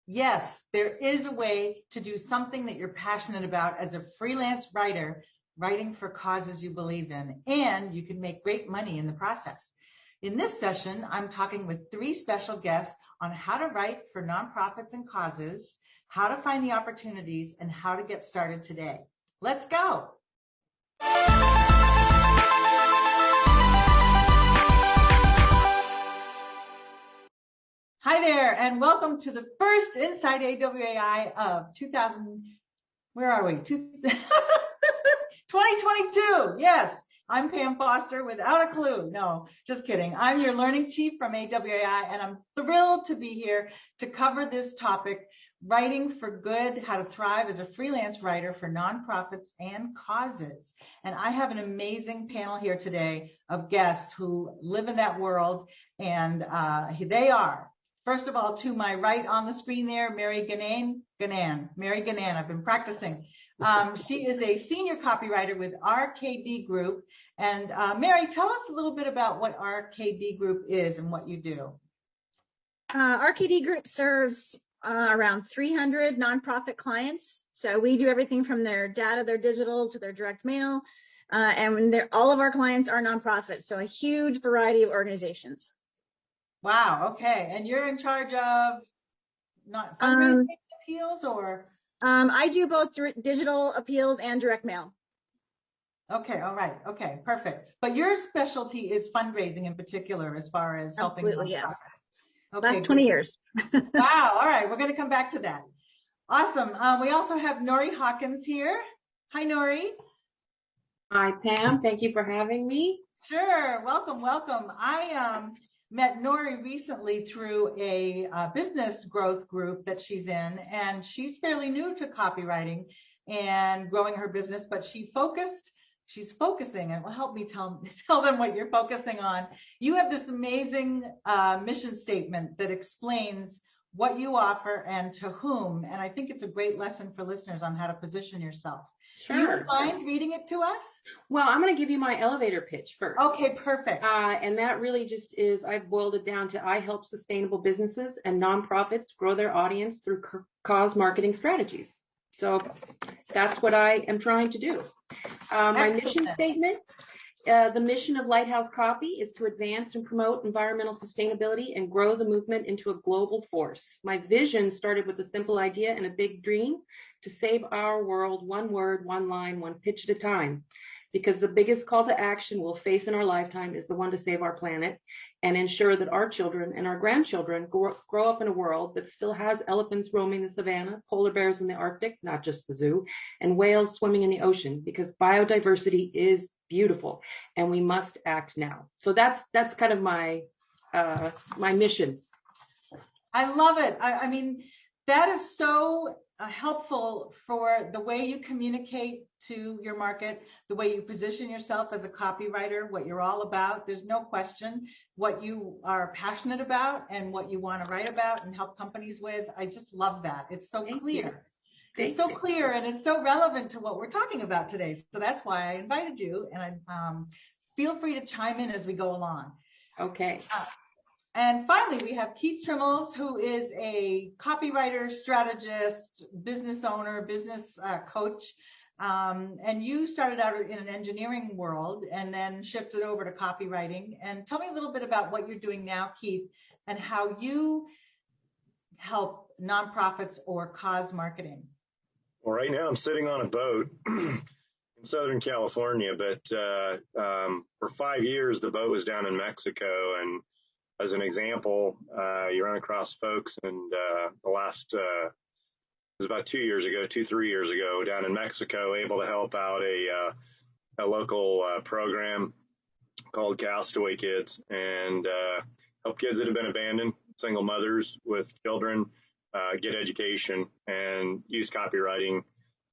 Yes, there is a way to do something that you're passionate about as a freelance writer, writing for causes you believe in, and you can make great money in the process. In this session, I'm talking with three special guests on how to write for nonprofits and causes, how to find the opportunities, and how to get started today. Let's go. Hi there, and welcome to the first Inside AWAI of 2022. Yes, I'm Pam Foster without a clue. No, just kidding. I'm your learning chief from AWAI, and I'm thrilled to be here to cover this topic, writing for good, how to thrive as a freelance writer for nonprofits and causes. And I have an amazing panel here today of guests who live in that world, and they are. First of all, to my right on the screen there, Mary Ganan. Mary Ganan, I've been practicing. She is a senior copywriter with RKD Group. And Mary, tell us a little bit about what RKD Group is and what you do. RKD Group serves around 300 nonprofit clients. So we do everything from their data, their digital, to their direct mail. And all of our clients are nonprofits, so a huge variety of organizations. Wow, okay. And you're in charge of not fundraising appeals, or? I do both digital appeals and direct mail. Okay, all right. Okay, perfect. But your specialty is fundraising in particular, as far as helping. Absolutely, yes. Okay, last 20 years. Wow, all right. We're going to come back to that. Awesome. We also have Nori Hawkins here. Hi, Nori. Hi, Pam. Thank you for having me. Sure. Welcome, welcome. I met Nori recently through a business growth group that she's in, and she's fairly new to copywriting and growing her business, but she's focusing, and will help me tell them what you're focusing on. You have this amazing mission statement that explains what you offer and to whom, and I think it's a great lesson for listeners on how to position yourself. Sure. Do you mind reading it to us? Well, I'm going to give you my elevator pitch first. Okay, perfect. And that really just is, I've boiled it down to, I help sustainable businesses and nonprofits grow their audience through cause marketing strategies. So that's what I am trying to do. My mission statement, the mission of Lighthouse Copy is to advance and promote environmental sustainability and grow the movement into a global force. My vision started with a simple idea and a big dream to save our world one word, one line, one pitch at a time. Because the biggest call to action we'll face in our lifetime is the one to save our planet and ensure that our children and our grandchildren grow up in a world that still has elephants roaming the savannah, polar bears in the Arctic, not just the zoo, and whales swimming in the ocean, because biodiversity is beautiful and we must act now. So that's kind of my mission. I love it. I mean, that is so helpful for the way you communicate to your market, the way you position yourself as a copywriter, what you're all about. There's no question what you are passionate about and what you want to write about and help companies with. I just love that. It's so clear. It's so clear, and it's so relevant to what we're talking about today. So that's why I invited you, and I feel free to chime in as we go along. Okay. And finally, we have Keith Trimmels, who is a copywriter, strategist, business owner, business coach. And you started out in an engineering world and then shifted over to copywriting. And tell me a little bit about what you're doing now, Keith, and how you help nonprofits or cause marketing. Well, right now I'm sitting on a boat in Southern California, but for 5 years, the boat was down in Mexico. And as an example, you run across folks, and the last, it was about 3 years ago, down in Mexico, able to help out a local program called Castaway Kids, and help kids that have been abandoned, single mothers with children, get education and use copywriting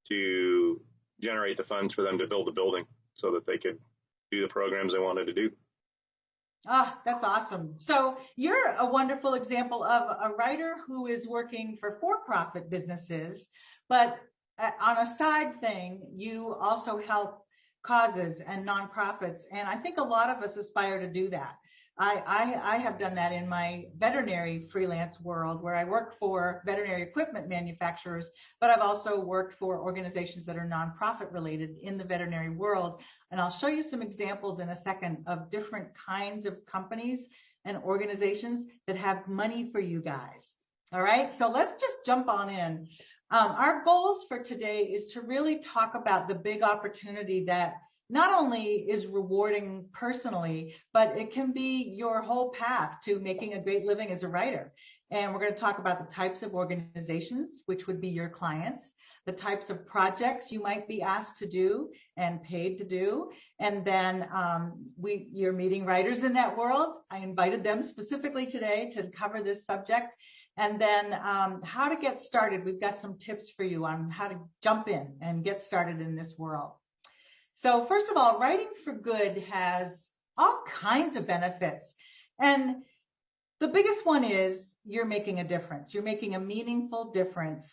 to generate the funds for them to build the building so that they could do the programs they wanted to do. Ah, that's awesome. So you're a wonderful example of a writer who is working for-profit businesses, but on a side thing, you also help causes and nonprofits. And I think a lot of us aspire to do that. I have done that in my veterinary freelance world, where I work for veterinary equipment manufacturers, but I've also worked for organizations that are nonprofit related in the veterinary world. And I'll show you some examples in a second of different kinds of companies and organizations that have money for you guys. All right, so let's just jump on in. Our goals for today is to really talk about the big opportunity that not only is rewarding personally, but it can be your whole path to making a great living as a writer. And we're going to talk about the types of organizations, which would be your clients, the types of projects you might be asked to do and paid to do. And then you're meeting writers in that world. I invited them specifically today to cover this subject. And then how to get started. We've got some tips for you on how to jump in and get started in this world. So first of all, writing for good has all kinds of benefits. And the biggest one is you're making a difference. You're making a meaningful difference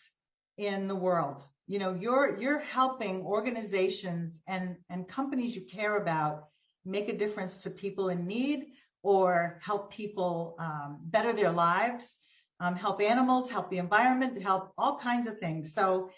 in the world. You know, you're helping organizations and companies you care about make a difference to people in need, or help people better their lives, help animals, help the environment, help all kinds of things. So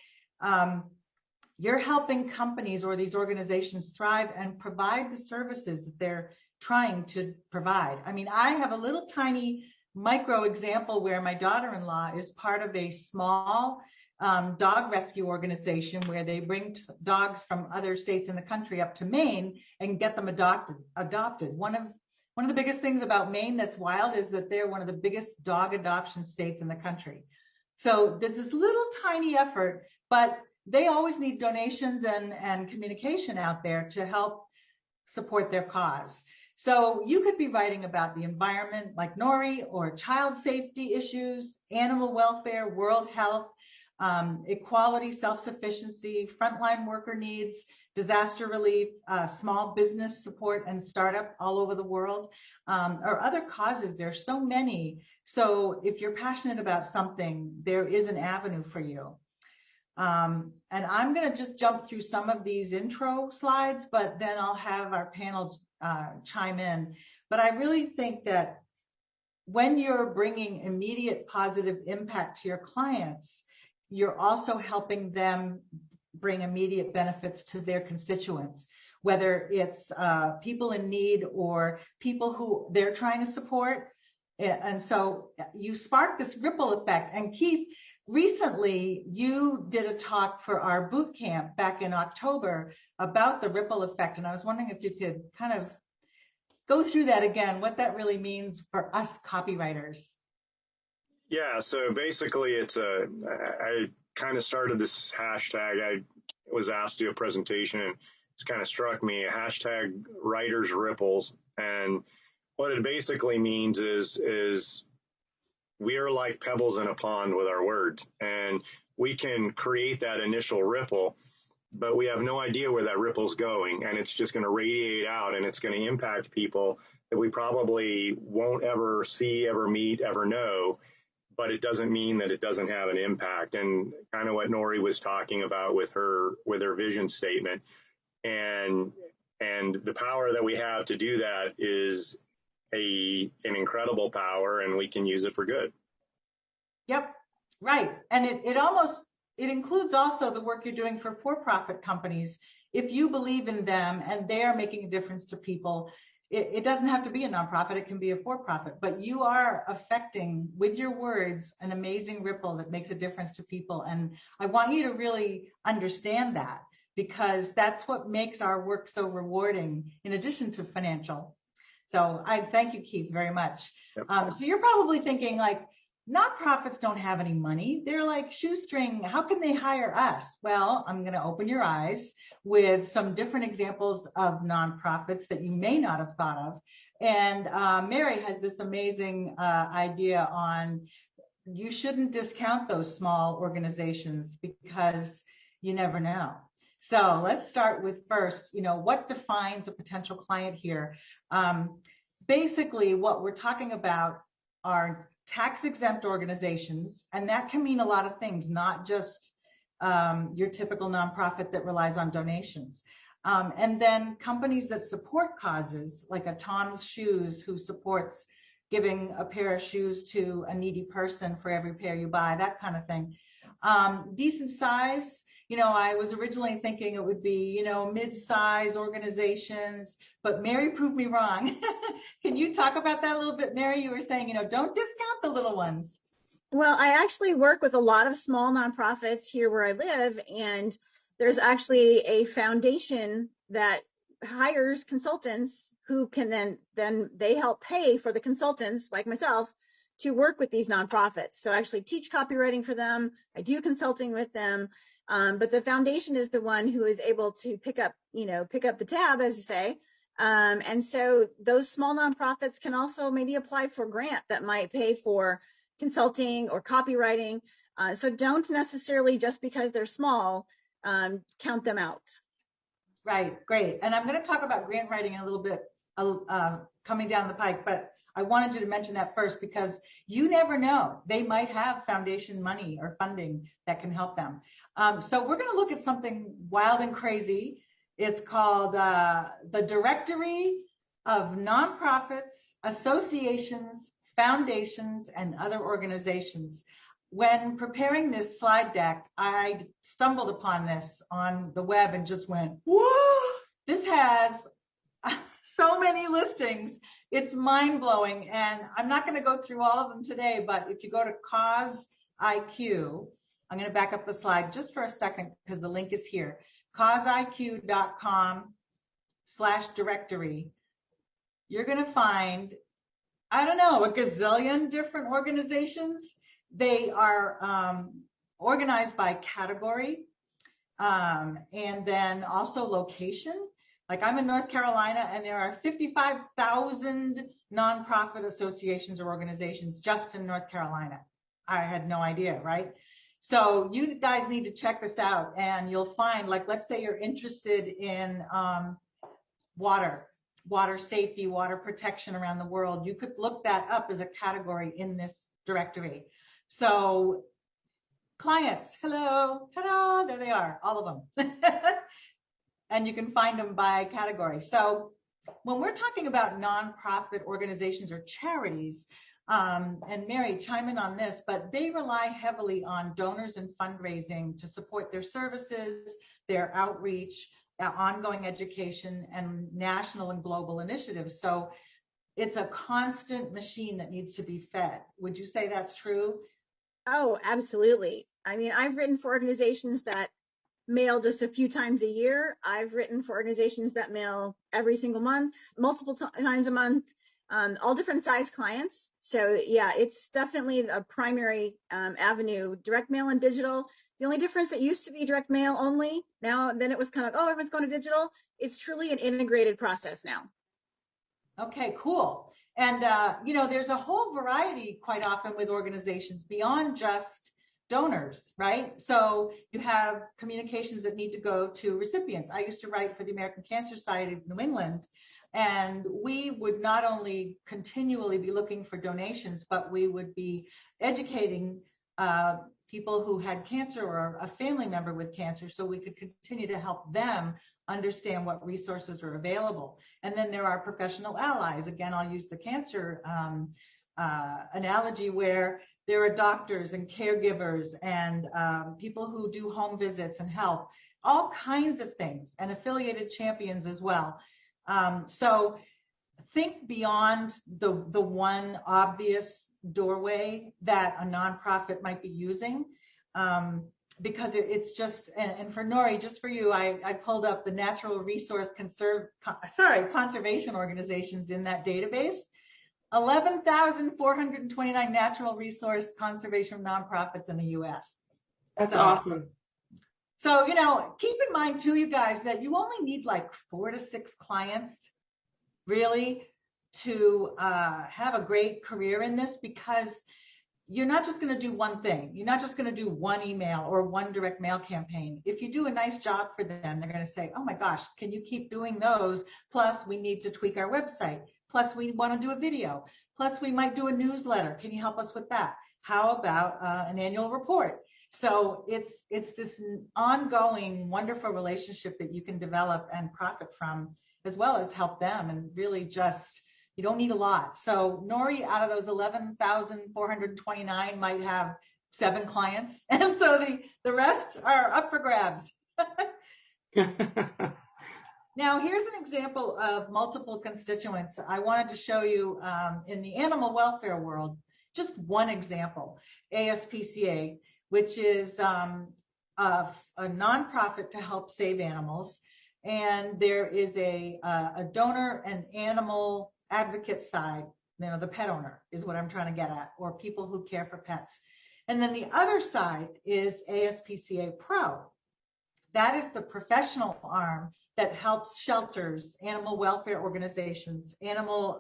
you're helping companies or these organizations thrive and provide the services that they're trying to provide. I mean, I have a little tiny micro example where my daughter-in-law is part of a small dog rescue organization where they bring dogs from other states in the country up to Maine and get them adopted. One of the biggest things about Maine that's wild is that they're one of the biggest dog adoption states in the country. So there's this little tiny effort, but they always need donations and communication out there to help support their cause. So you could be writing about the environment like Nori, or child safety issues, animal welfare, world health, equality, self-sufficiency, frontline worker needs, disaster relief, small business support and startup all over the world, or other causes. There's so many. So if you're passionate about something, there is an avenue for you. And I'm going to just jump through some of these intro slides, but then I'll have our panel chime in. But I really think that when you're bringing immediate positive impact to your clients, you're also helping them bring immediate benefits to their constituents, whether it's people in need or people who they're trying to support. And so you spark this ripple effect. And Keith, recently you did a talk for our boot camp back in October about the ripple effect. And I was wondering if you could kind of go through that again, what that really means for us copywriters. Yeah, so basically I kind of started this hashtag. I was asked to do a presentation, and it's kind of struck me, hashtag writers ripples. And what it basically means is we are like pebbles in a pond with our words, and we can create that initial ripple, but we have no idea where that ripple's going, and it's just going to radiate out, and it's going to impact people that we probably won't ever see, ever meet, ever know. But it doesn't mean that it doesn't have an impact. And kind of what Nori was talking about with her vision statement, and the power that we have to do that is an incredible power, and we can use it for good. Yep, right. And it includes also the work you're doing for-profit companies. If you believe in them and they are making a difference to people, it doesn't have to be a nonprofit, it can be a for-profit, but you are affecting with your words an amazing ripple that makes a difference to people. And I want you to really understand that, because that's what makes our work so rewarding in addition to financial. So I thank you, Keith, very much. Yep. So you're probably thinking like, nonprofits don't have any money. They're like shoestring. How can they hire us? Well, I'm going to open your eyes with some different examples of nonprofits that you may not have thought of. And Mary has this amazing idea on you shouldn't discount those small organizations because you never know. So let's start with first, what defines a potential client here? Basically, what we're talking about are tax-exempt organizations, and that can mean a lot of things, not just your typical nonprofit that relies on donations. And then companies that support causes, like a Tom's Shoes, who supports giving a pair of shoes to a needy person for every pair you buy, that kind of thing. Decent size, I was originally thinking it would be, mid-size organizations, but Mary proved me wrong. Can you talk about that a little bit, Mary? You were saying, don't discount the little ones. Well, I actually work with a lot of small nonprofits here where I live, and there's actually a foundation that hires consultants who can then they help pay for the consultants like myself to work with these nonprofits. So I actually teach copywriting for them. I do consulting with them. But the foundation is the one who is able to pick up the tab, as you say. And so those small nonprofits can also maybe apply for a grant that might pay for consulting or copywriting. So don't necessarily, just because they're small, count them out. Right, great. And I'm going to talk about grant writing in a little bit coming down the pike, but I wanted you to mention that first because you never know. They might have foundation money or funding that can help them. So we're going to look at something wild and crazy. It's called the Directory of Nonprofits, Associations, Foundations, and Other Organizations. When preparing this slide deck, I stumbled upon this on the web and just went, whoa, this has so many listings. It's mind-blowing. And I'm not going to go through all of them today, but if you go to Cause IQ, I'm going to back up the slide just for a second because the link is here. CauseIQ.com/directory. You're going to find, I don't know, a gazillion different organizations. They are organized by category and then also location. Like I'm in North Carolina and there are 55,000 nonprofit associations or organizations just in North Carolina. I had no idea, right? So you guys need to check this out and you'll find, like, let's say you're interested in water safety, water protection around the world. You could look that up as a category in this directory. So clients, hello, ta-da, there they are, all of them. And you can find them by category. So when we're talking about nonprofit organizations or charities, and Mary, chime in on this, but they rely heavily on donors and fundraising to support their services, their outreach, ongoing education, and national and global initiatives. So it's a constant machine that needs to be fed. Would you say that's true? Oh, absolutely. I mean, I've written for organizations that mail just a few times a year. I've written for organizations that mail every single month, multiple times a month, all different size clients. So yeah, it's definitely a primary avenue, direct mail and digital. The only difference, it used to be direct mail only. Then it was kind of, oh, everyone's going to digital. It's truly an integrated process now. Okay, cool. And, there's a whole variety quite often with organizations beyond just donors, right? So you have communications that need to go to recipients. I used to write for the American Cancer Society of New England, and we would not only continually be looking for donations, but we would be educating people who had cancer or a family member with cancer so we could continue to help them understand what resources are available. And then there are professional allies. Again, I'll use the cancer analogy where there are doctors and caregivers and people who do home visits and help, all kinds of things, and affiliated champions as well. So think beyond the one obvious doorway that a nonprofit might be using, because it's just, and for Nori, just for you, I pulled up the natural resource conservation organizations in that database. 11,429 natural resource conservation nonprofits in the U.S. That's awesome. So, keep in mind too, you guys, that you only need like 4 to 6 clients really to have a great career in this, because you're not just going to do one thing. You're not just going to do one email or one direct mail campaign. If you do a nice job for them, they're going to say, oh my gosh, can you keep doing those? Plus, we need to tweak our website. Plus, we want to do a video. Plus, we might do a newsletter. Can you help us with that? How about an annual report? So it's this ongoing, wonderful relationship that you can develop and profit from, as well as help them, and really just, you don't need a lot. So Nori, out of those 11,429, might have 7 clients. And so the rest are up for grabs. Now, here's an example of multiple constituents. I wanted to show you in the animal welfare world, just one example, ASPCA, which is a nonprofit to help save animals. And there is a donor and animal advocate side, the pet owner is what I'm trying to get at, or people who care for pets. And then the other side is ASPCA Pro. That is the professional arm that helps shelters, animal welfare organizations, animal,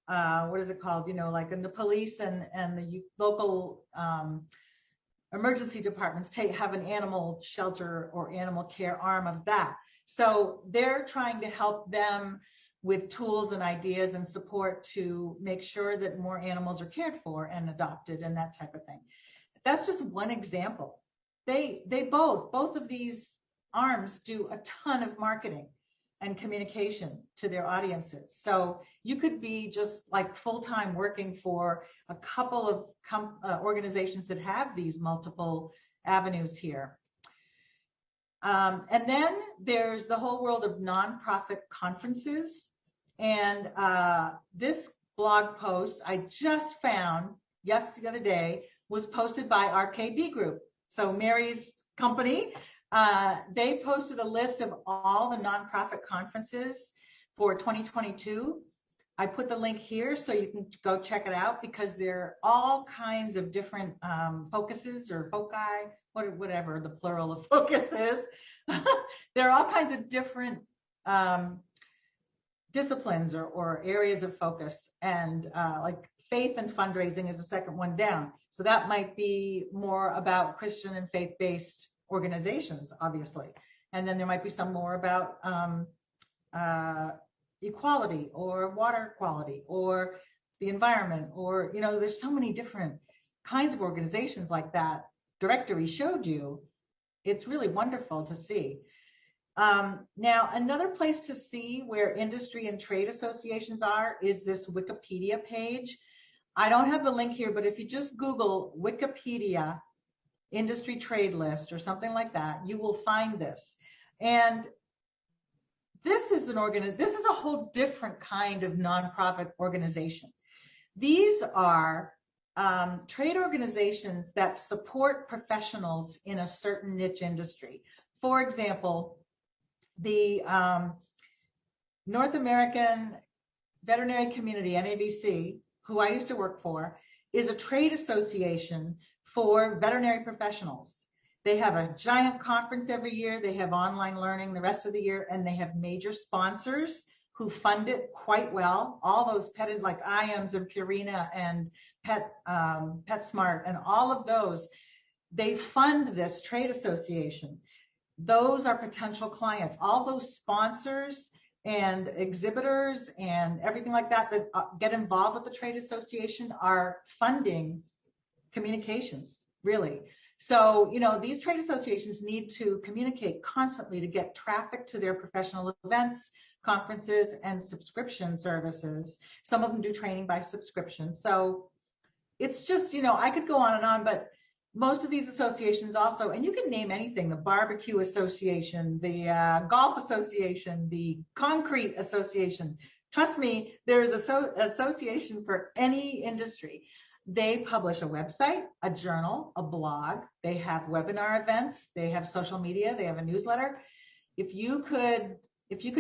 what is it called? Like in the police and the local emergency departments have an animal shelter or animal care arm of that. So they're trying to help them with tools and ideas and support to make sure that more animals are cared for and adopted and that type of thing. That's just one example. They both of these arms do a ton of marketing and communication to their audiences. So you could be just like full-time working for a couple of organizations that have these multiple avenues here. And then there's the whole world of nonprofit conferences. And this blog post I just found the other day was posted by RKD Group. So Mary's company, they posted a list of all the nonprofit conferences for 2022. I put the link here so you can go check it out, because there are all kinds of different focuses or foci, whatever the plural of focus is. There are all kinds of different disciplines or areas of focus, and like faith and fundraising is the second one down. So that might be more about Christian and faith-based organizations, obviously. And then there might be some more about equality or water quality or the environment, or, there's so many different kinds of organizations like that directory showed you. It's really wonderful to see. Now, another place to see where industry and trade associations are is this Wikipedia page. I don't have the link here, but if you just Google Wikipedia industry trade list or something like that, you will find this. And this is a whole different kind of nonprofit organization. These are trade organizations that support professionals in a certain niche industry. For example, the North American Veterinary Community, NAVC, who I used to work for, is a trade association for veterinary professionals. They have a giant conference every year. They have online learning the rest of the year, and they have major sponsors who fund it quite well. All those like IAMS and Purina and PetSmart and all of those, they fund this trade association. Those are potential clients. All those sponsors and exhibitors and everything like that that get involved with the trade association are funding communications, really. So, these trade associations need to communicate constantly to get traffic to their professional events, conferences, and subscription services. Some of them do training by subscription. So it's just, I could go on and on, but most of these associations also, and you can name anything, the Barbecue Association, the Golf Association, the Concrete Association. Trust me, there is an association for any industry. They publish a website, a journal, a blog. They have webinar events. They have social media. They have a newsletter. If you could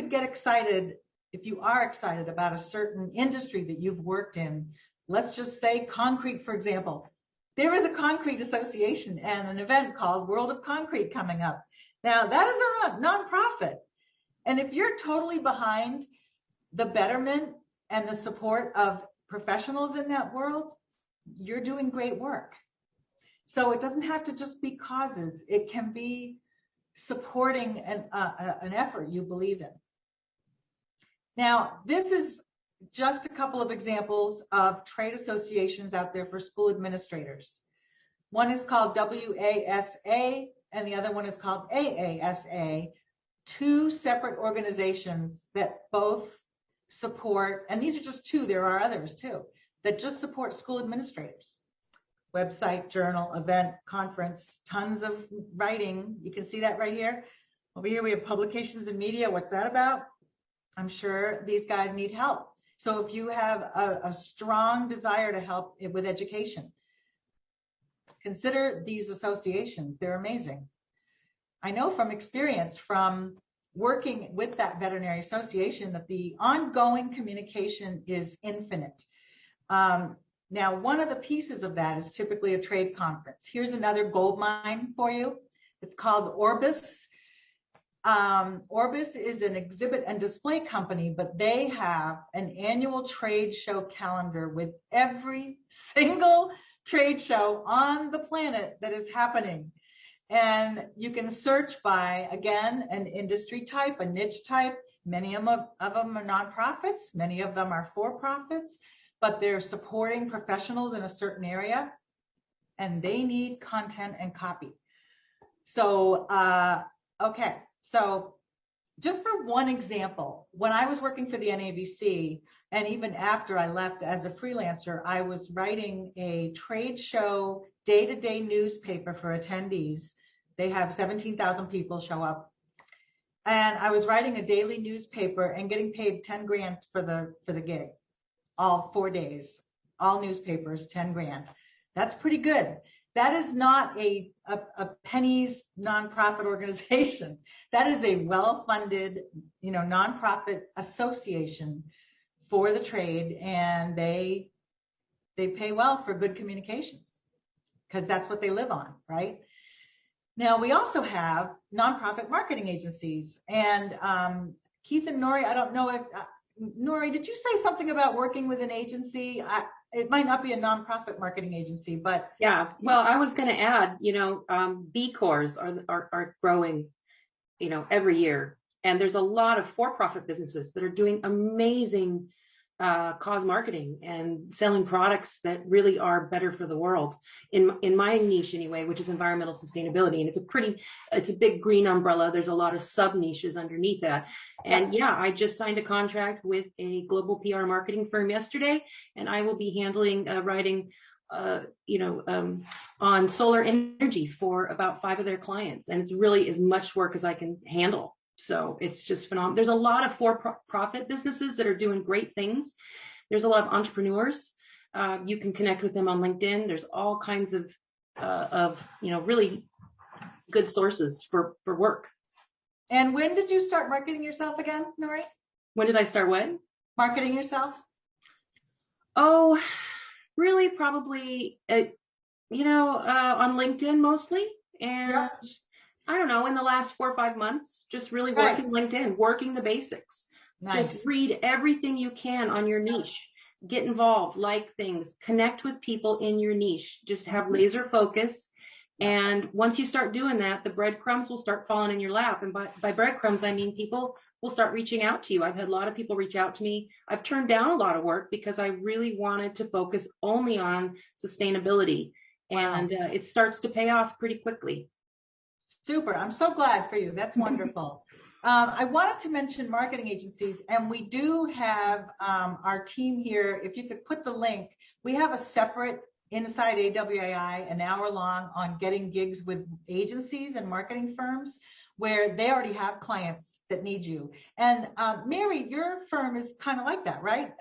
get excited, if you are excited about a certain industry that you've worked in, let's just say concrete, for example. There is a concrete association and an event called World of Concrete coming up. Now, that is a nonprofit. And if you're totally behind the betterment and the support of professionals in that world, you're doing great work. So it doesn't have to just be causes. It can be supporting an effort you believe in. Now, this is just a couple of examples of trade associations out there for school administrators. One is called WASA and the other one is called AASA, two separate organizations that both support, and these are just two, there are others too, that just support school administrators. Website, journal, event, conference, tons of writing. You can see that right here. Over here we have publications and media. What's that about? I'm sure these guys need help. So if you have a strong desire to help with education, consider these associations. They're amazing. I know from experience from working with that veterinary association that the ongoing communication is infinite. Now, one of the pieces of that is typically a trade conference. Here's another gold mine for you. It's called Orbis. Orbis is an exhibit and display company, but they have an annual trade show calendar with every single trade show on the planet that is happening. And you can search by, again, an industry type, a niche type. Many of them are nonprofits. Many of them are for-profits, but they're supporting professionals in a certain area, and they need content and copy. So, okay. So just for one example, when I was working for the NAVC, and even after I left as a freelancer, I was writing a trade show day-to-day newspaper for attendees. They have 17,000 people show up. And I was writing a daily newspaper and getting paid 10 grand for the gig, all 4 days, all newspapers, 10 grand. That's pretty good. That is not a pennies nonprofit organization. That is a well-funded, nonprofit association for the trade, and they pay well for good communications because that's what they live on, right? Now, we also have nonprofit marketing agencies, and Keith and Nori, I don't know if, Nori, did you say something about working with an agency? It might not be a nonprofit marketing agency, but. Yeah, well, I was going to add, B Corps are growing, every year. And there's a lot of for-profit businesses that are doing amazing cause marketing and selling products that really are better for the world in my niche anyway, which is environmental sustainability. And it's a big green umbrella. There's a lot of sub niches underneath that. And yeah, I just signed a contract with a global PR marketing firm yesterday, and I will be handling writing on solar energy for about 5 of their clients. And it's really as much work as I can handle. So it's just phenomenal. There's a lot of for-profit businesses that are doing great things. There's a lot of entrepreneurs. You can connect with them on LinkedIn. There's all kinds of really good sources for work. And when did you start marketing yourself again, Nori? When did I start what? Marketing yourself? Oh, really? Probably, on LinkedIn mostly. And yeah. I don't know, in the last 4 or 5 months, just really working LinkedIn, working the basics. Nice. Just read everything you can on your niche. Get involved, like things, connect with people in your niche. Just have laser focus. And once you start doing that, the breadcrumbs will start falling in your lap. And by breadcrumbs, I mean people will start reaching out to you. I've had a lot of people reach out to me. I've turned down a lot of work because I really wanted to focus only on sustainability. Wow. And it starts to pay off pretty quickly. Super. I'm so glad for you. That's wonderful. I wanted to mention marketing agencies, and we do have our team here. If you could put the link, we have a separate inside AWAI, an hour long on getting gigs with agencies and marketing firms where they already have clients that need you. And Mary, your firm is kind of like that, right?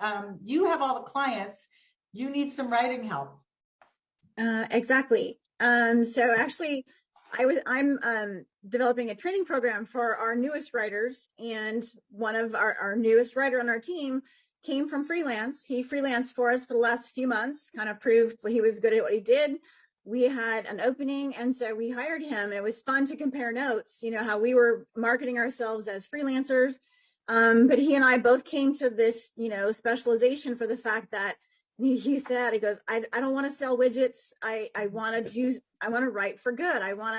You have all the clients. You need some writing help. Exactly. So actually, I'm developing a training program for our newest writers, and one of our newest writer on our team came from Freelance. He freelanced for us for the last few months, kind of proved he was good at what he did. We had an opening, and so we hired him. It was fun to compare notes, how we were marketing ourselves as freelancers. But he and I both came to this, specialization for the fact that he said, he goes, I don't want to sell widgets. I want to write for good. I want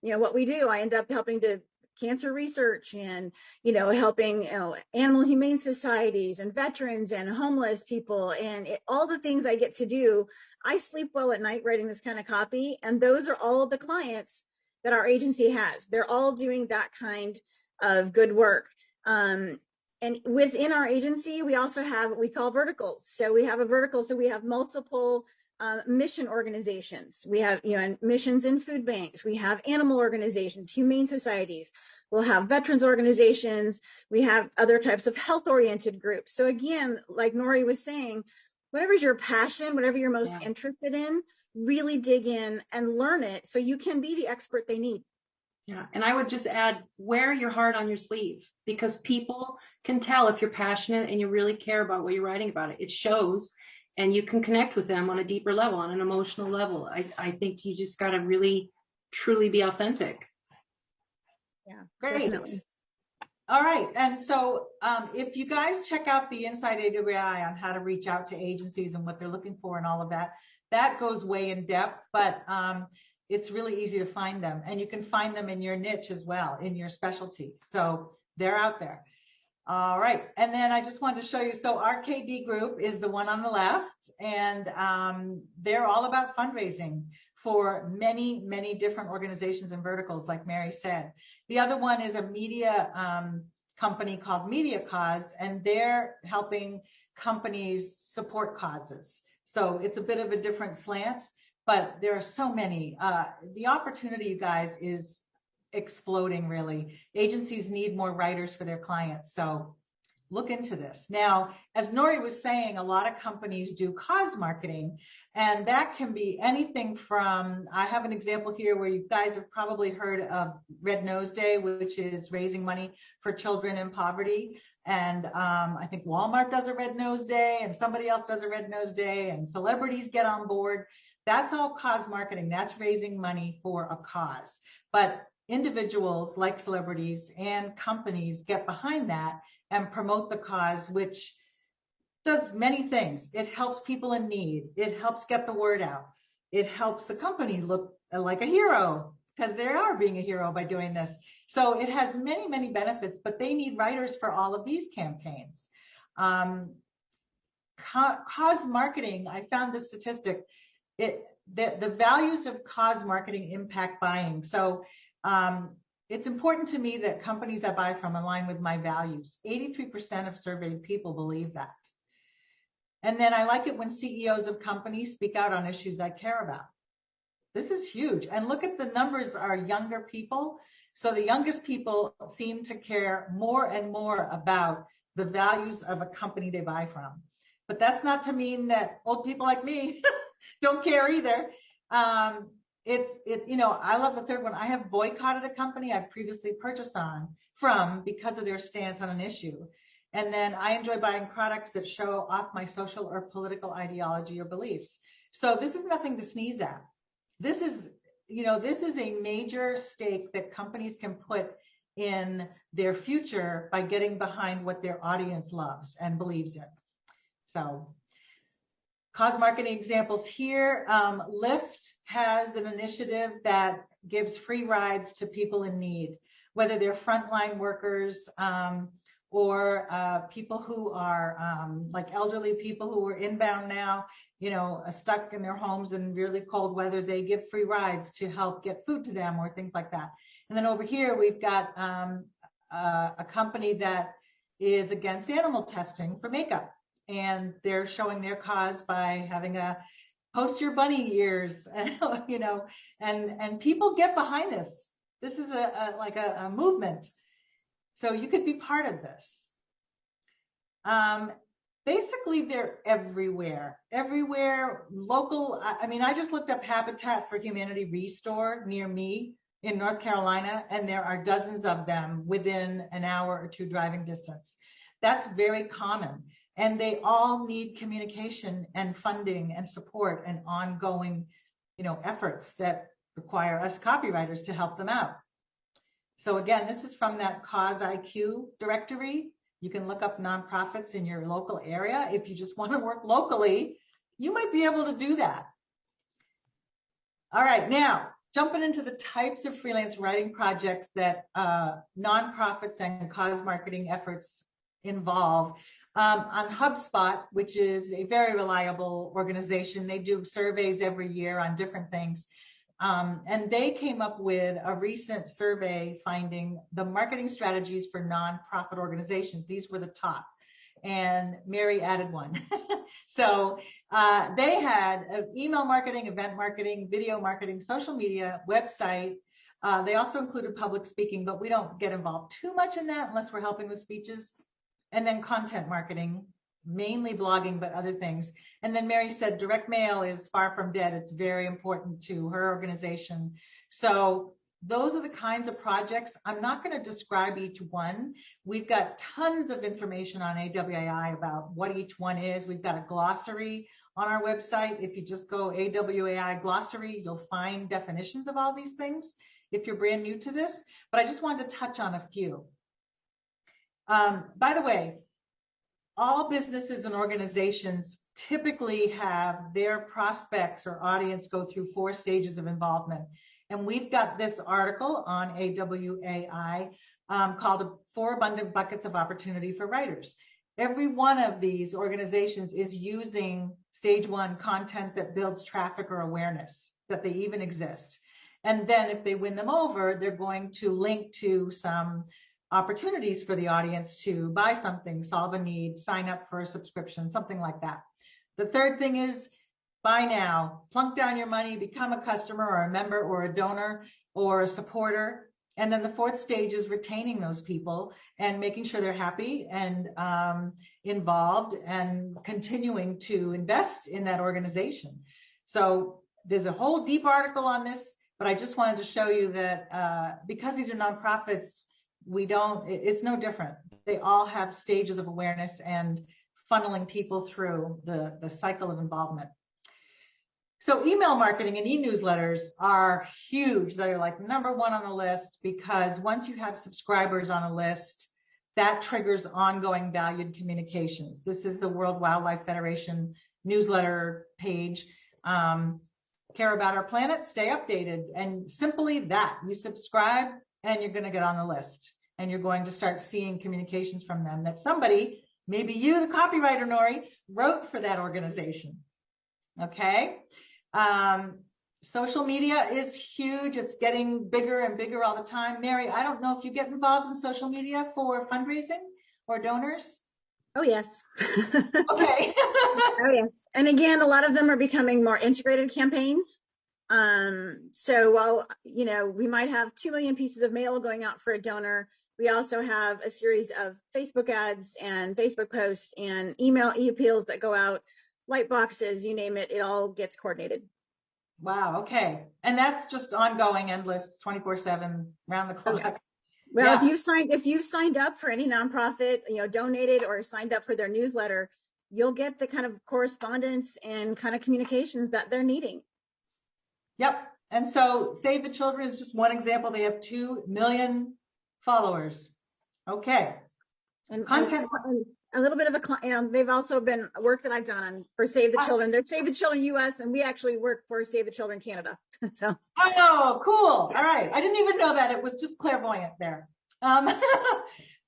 to, what we do, I end up helping to cancer research and, helping, animal humane societies and veterans and homeless people and all the things I get to do. I sleep well at night writing this kind of copy. And those are all of the clients that our agency has. They're all doing that kind of good work. And within our agency, we also have what we call verticals. So we have a vertical. So we have multiple mission organizations. We have, missions in food banks. We have animal organizations, humane societies. We'll have veterans organizations. We have other types of health-oriented groups. So again, like Nori was saying, whatever's your passion, whatever you're most interested in, really dig in and learn it so you can be the expert they need. Yeah, and I would just add, wear your heart on your sleeve, because people can tell if you're passionate and you really care about what you're writing about. It shows, and you can connect with them on a deeper level, on an emotional level. I think you just got to really, truly be authentic. Yeah, great. Definitely. All right. And so if you guys check out the Inside AWAI on how to reach out to agencies and what they're looking for and all of that, that goes way in depth, but it's really easy to find them. And you can find them in your niche as well, in your specialty. So they're out there. All right. And then I just wanted to show you, so RKD Group is the one on the left, and they're all about fundraising for many, many different organizations and verticals, like Mary said. The other one is a media company called Media Cause, and they're helping companies support causes. So it's a bit of a different slant, but there are so many. The opportunity, you guys, is exploding, really. Agencies need more writers for their clients, so look into this. Now, as Nori was saying, a lot of companies do cause marketing, and that can be anything from, I have an example here where you guys have probably heard of Red Nose Day, which is raising money for children in poverty. And I think Walmart does a Red Nose Day, and somebody else does a Red Nose Day, and celebrities get on board. That's all cause marketing. That's raising money for a cause. But individuals like celebrities and companies get behind that and promote the cause, which does many things. It helps people in need. It helps get the word out. It helps the company look like a hero, because they are being a hero by doing this. So it has many, many benefits, but they need writers for all of these campaigns. Cause marketing, I found the statistic, the values of cause marketing impact buying. So it's important to me that companies I buy from align with my values. 83% of surveyed people believe that. And then I like it when CEOs of companies speak out on issues I care about. This is huge. And look at the numbers are younger people. So the youngest people seem to care more and more about the values of a company they buy from. But that's not to mean that old people like me don't care either. I love the third one. I have boycotted a company I've previously purchased from because of their stance on an issue. And then I enjoy buying products that show off my social or political ideology or beliefs. So this is nothing to sneeze at. This is a major stake that companies can put in their future by getting behind what their audience loves and believes in. So cause marketing examples here. Lyft has an initiative that gives free rides to people in need, whether they're frontline workers or people who are like elderly people who are inbound now, stuck in their homes in really cold weather. They give free rides to help get food to them or things like that. And then over here, we've got a company that is against animal testing for makeup. And they're showing their cause by having a post your bunny ears, and people get behind this. This is a movement. So you could be part of this. Basically, they're everywhere, local. I just looked up Habitat for Humanity Restore near me in North Carolina, and there are dozens of them within an hour or two driving distance. That's very common. And they all need communication and funding and support and ongoing, efforts that require us copywriters to help them out. So again, this is from that Cause IQ directory. You can look up nonprofits in your local area. If you just want to work locally, you might be able to do that. All right, now jumping into the types of freelance writing projects that nonprofits and cause marketing efforts involve. On HubSpot, which is a very reliable organization, they do surveys every year on different things. And they came up with a recent survey finding the marketing strategies for nonprofit organizations. These were the top. And Mary added one. So they had email marketing, event marketing, video marketing, social media, website. They also included public speaking, but we don't get involved too much in that unless we're helping with speeches. And then content marketing, mainly blogging, but other things. And then Mary said direct mail is far from dead. It's very important to her organization. So those are the kinds of projects. I'm not going to describe each one. We've got tons of information on AWAI about what each one is. We've got a glossary on our website. If you just go AWAI glossary, you'll find definitions of all these things if you're brand new to this. But I just wanted to touch on a few. By the way, all businesses and organizations typically have their prospects or audience go through 4 stages of involvement. And we've got this article on AWAI called 4 Abundant Buckets of Opportunity for Writers. Every one of these organizations is using stage 1 content that builds traffic or awareness that they even exist. And then if they win them over, they're going to link to some opportunities for the audience to buy something, solve a need, sign up for a subscription, something like that. The third thing is buy now, plunk down your money, become a customer or a member or a donor or a supporter. And then the 4th stage is retaining those people and making sure they're happy and involved and continuing to invest in that organization. So there's a whole deep article on this, but I just wanted to show you that because these are nonprofits, it's no different. They all have stages of awareness and funneling people through the cycle of involvement. So email marketing and e-newsletters are huge. They're like number 1 on the list because once you have subscribers on a list, that triggers ongoing valued communications. This is the World Wildlife Federation newsletter page. Care about our planet, stay updated. And simply that, you subscribe and you're going to get on the list and you're going to start seeing communications from them that somebody, maybe you, the copywriter, Nori, wrote for that organization. Okay. Social media is huge. It's getting bigger and bigger all the time. Mary, I don't know if you get involved in social media for fundraising or donors. Oh, yes. Okay. Oh, yes. And again, a lot of them are becoming more integrated campaigns. So while, we might have 2 million pieces of mail going out for a donor, we also have a series of Facebook ads and Facebook posts and email e-appeals that go out, light boxes, you name it, it all gets coordinated. Wow. Okay. And that's just ongoing, endless, 24/7, round the clock. Okay. Well, Yeah. if you've signed up for any nonprofit, donated or signed up for their newsletter, you'll get the kind of correspondence and kind of communications that they're needing. Yep. And so Save the Children is just one example. They have 2 million followers. Okay. And content. And a little bit of they've also been work that I've done for Save the Children. They're Save the Children US, and we actually work for Save the Children Canada. So. Oh, cool. All right. I didn't even know that. It was just clairvoyant there. All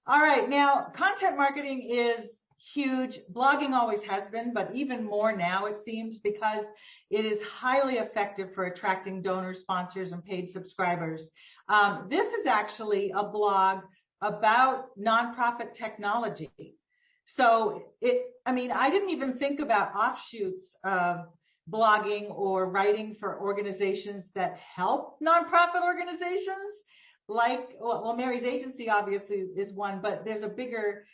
right. Now, content marketing is huge. Blogging always has been, but even more now, it seems, because it is highly effective for attracting donors, sponsors, and paid subscribers. This is actually a blog about nonprofit technology. So I didn't even think about offshoots of blogging or writing for organizations that help nonprofit organizations. Well, Mary's agency obviously is one, but there's a bigger,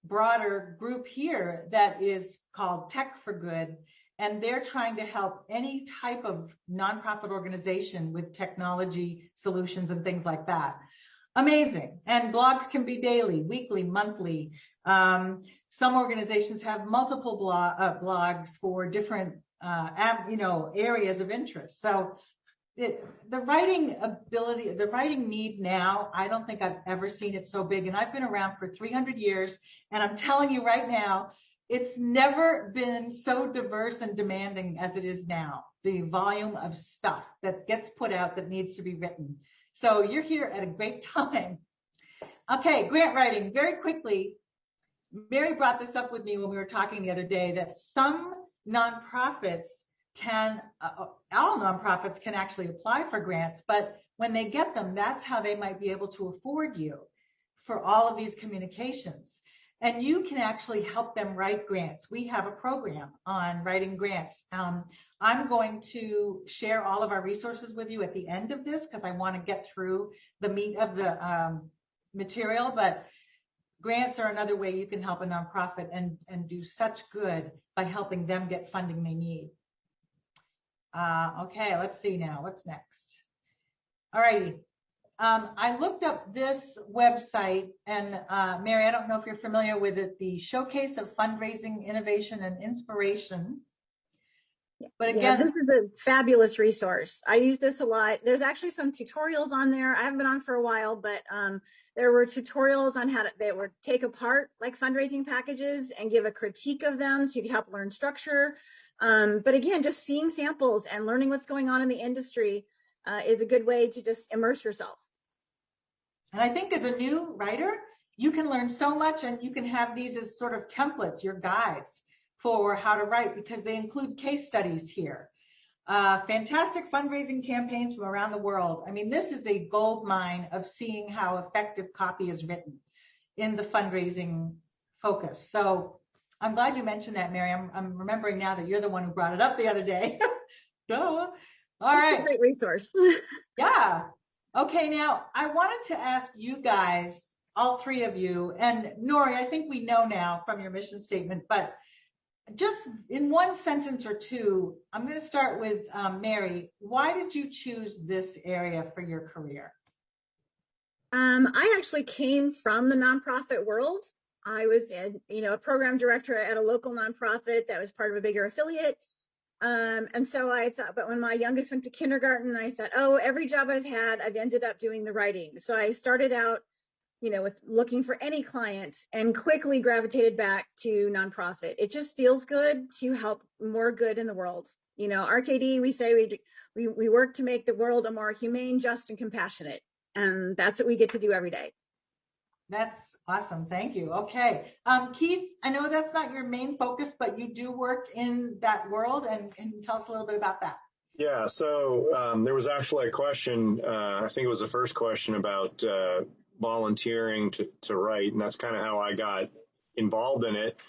broader group here that is called Tech for Good, and they're trying to help any type of nonprofit organization with technology solutions and things like that. Amazing. And blogs can be daily, weekly, monthly. Some organizations have multiple blogs for different areas of interest. So the writing ability, the writing need now, I don't think I've ever seen it so big. And I've been around for 300 years. And I'm telling you right now, It's never been so diverse and demanding as it is now, the volume of stuff that gets put out that needs to be written. So you're here at a great time. Okay, grant writing, very quickly. Mary brought this up with me when we were talking the other day, that some nonprofits can, all nonprofits can actually apply for grants, but when they get them, that's how they might be able to afford you for all of these communications. And you can actually help them write grants. We have a program on writing grants. I'm going to share all of our resources with you at the end of this because I want to get through the meat of the material, but grants are another way you can help a nonprofit and do such good by helping them get funding they need. Okay, let's see now. What's next? All righty. I looked up this website, and Mary, I don't know if you're familiar with it, the Showcase of Fundraising, Innovation, and Inspiration. But again, yeah, this is a fabulous resource. I use this a lot. There's actually some tutorials on there. I haven't been on for a while, but there were tutorials on how they would take apart like fundraising packages and give a critique of them so you could help learn structure. But again, just seeing samples and learning what's going on in the industry is a good way to just immerse yourself. And I think as a new writer, you can learn so much, and you can have these as sort of templates, your guides for how to write, because they include case studies here. Fantastic fundraising campaigns from around the world. I mean, this is a gold mine of seeing how effective copy is written in the fundraising focus. So I'm glad you mentioned that, Mary. I'm remembering now that you're the one who brought it up the other day. Duh. All right. It's a great resource. Yeah. Okay, now I wanted to ask you guys, all three of you, and Nori, I think we know now from your mission statement, but just in one sentence or two, I'm going to start with Mary. Why did you choose this area for your career? I actually came from the nonprofit world. I was a program director at a local nonprofit that was part of a bigger affiliate. And so I thought, but when my youngest went to kindergarten, I thought, oh, every job I've had, I've ended up doing the writing. So I started out, with looking for any client and quickly gravitated back to nonprofit. It just feels good to help more good in the world. RKD, we say we work to make the world a more humane, just, and compassionate. And that's what we get to do every day. That's awesome. Thank you. Okay. Keith, I know that's not your main focus, but you do work in that world, and can you tell us a little bit about that? Yeah, so there was actually a question, I think it was the first question about volunteering to write, and that's kind of how I got involved in it.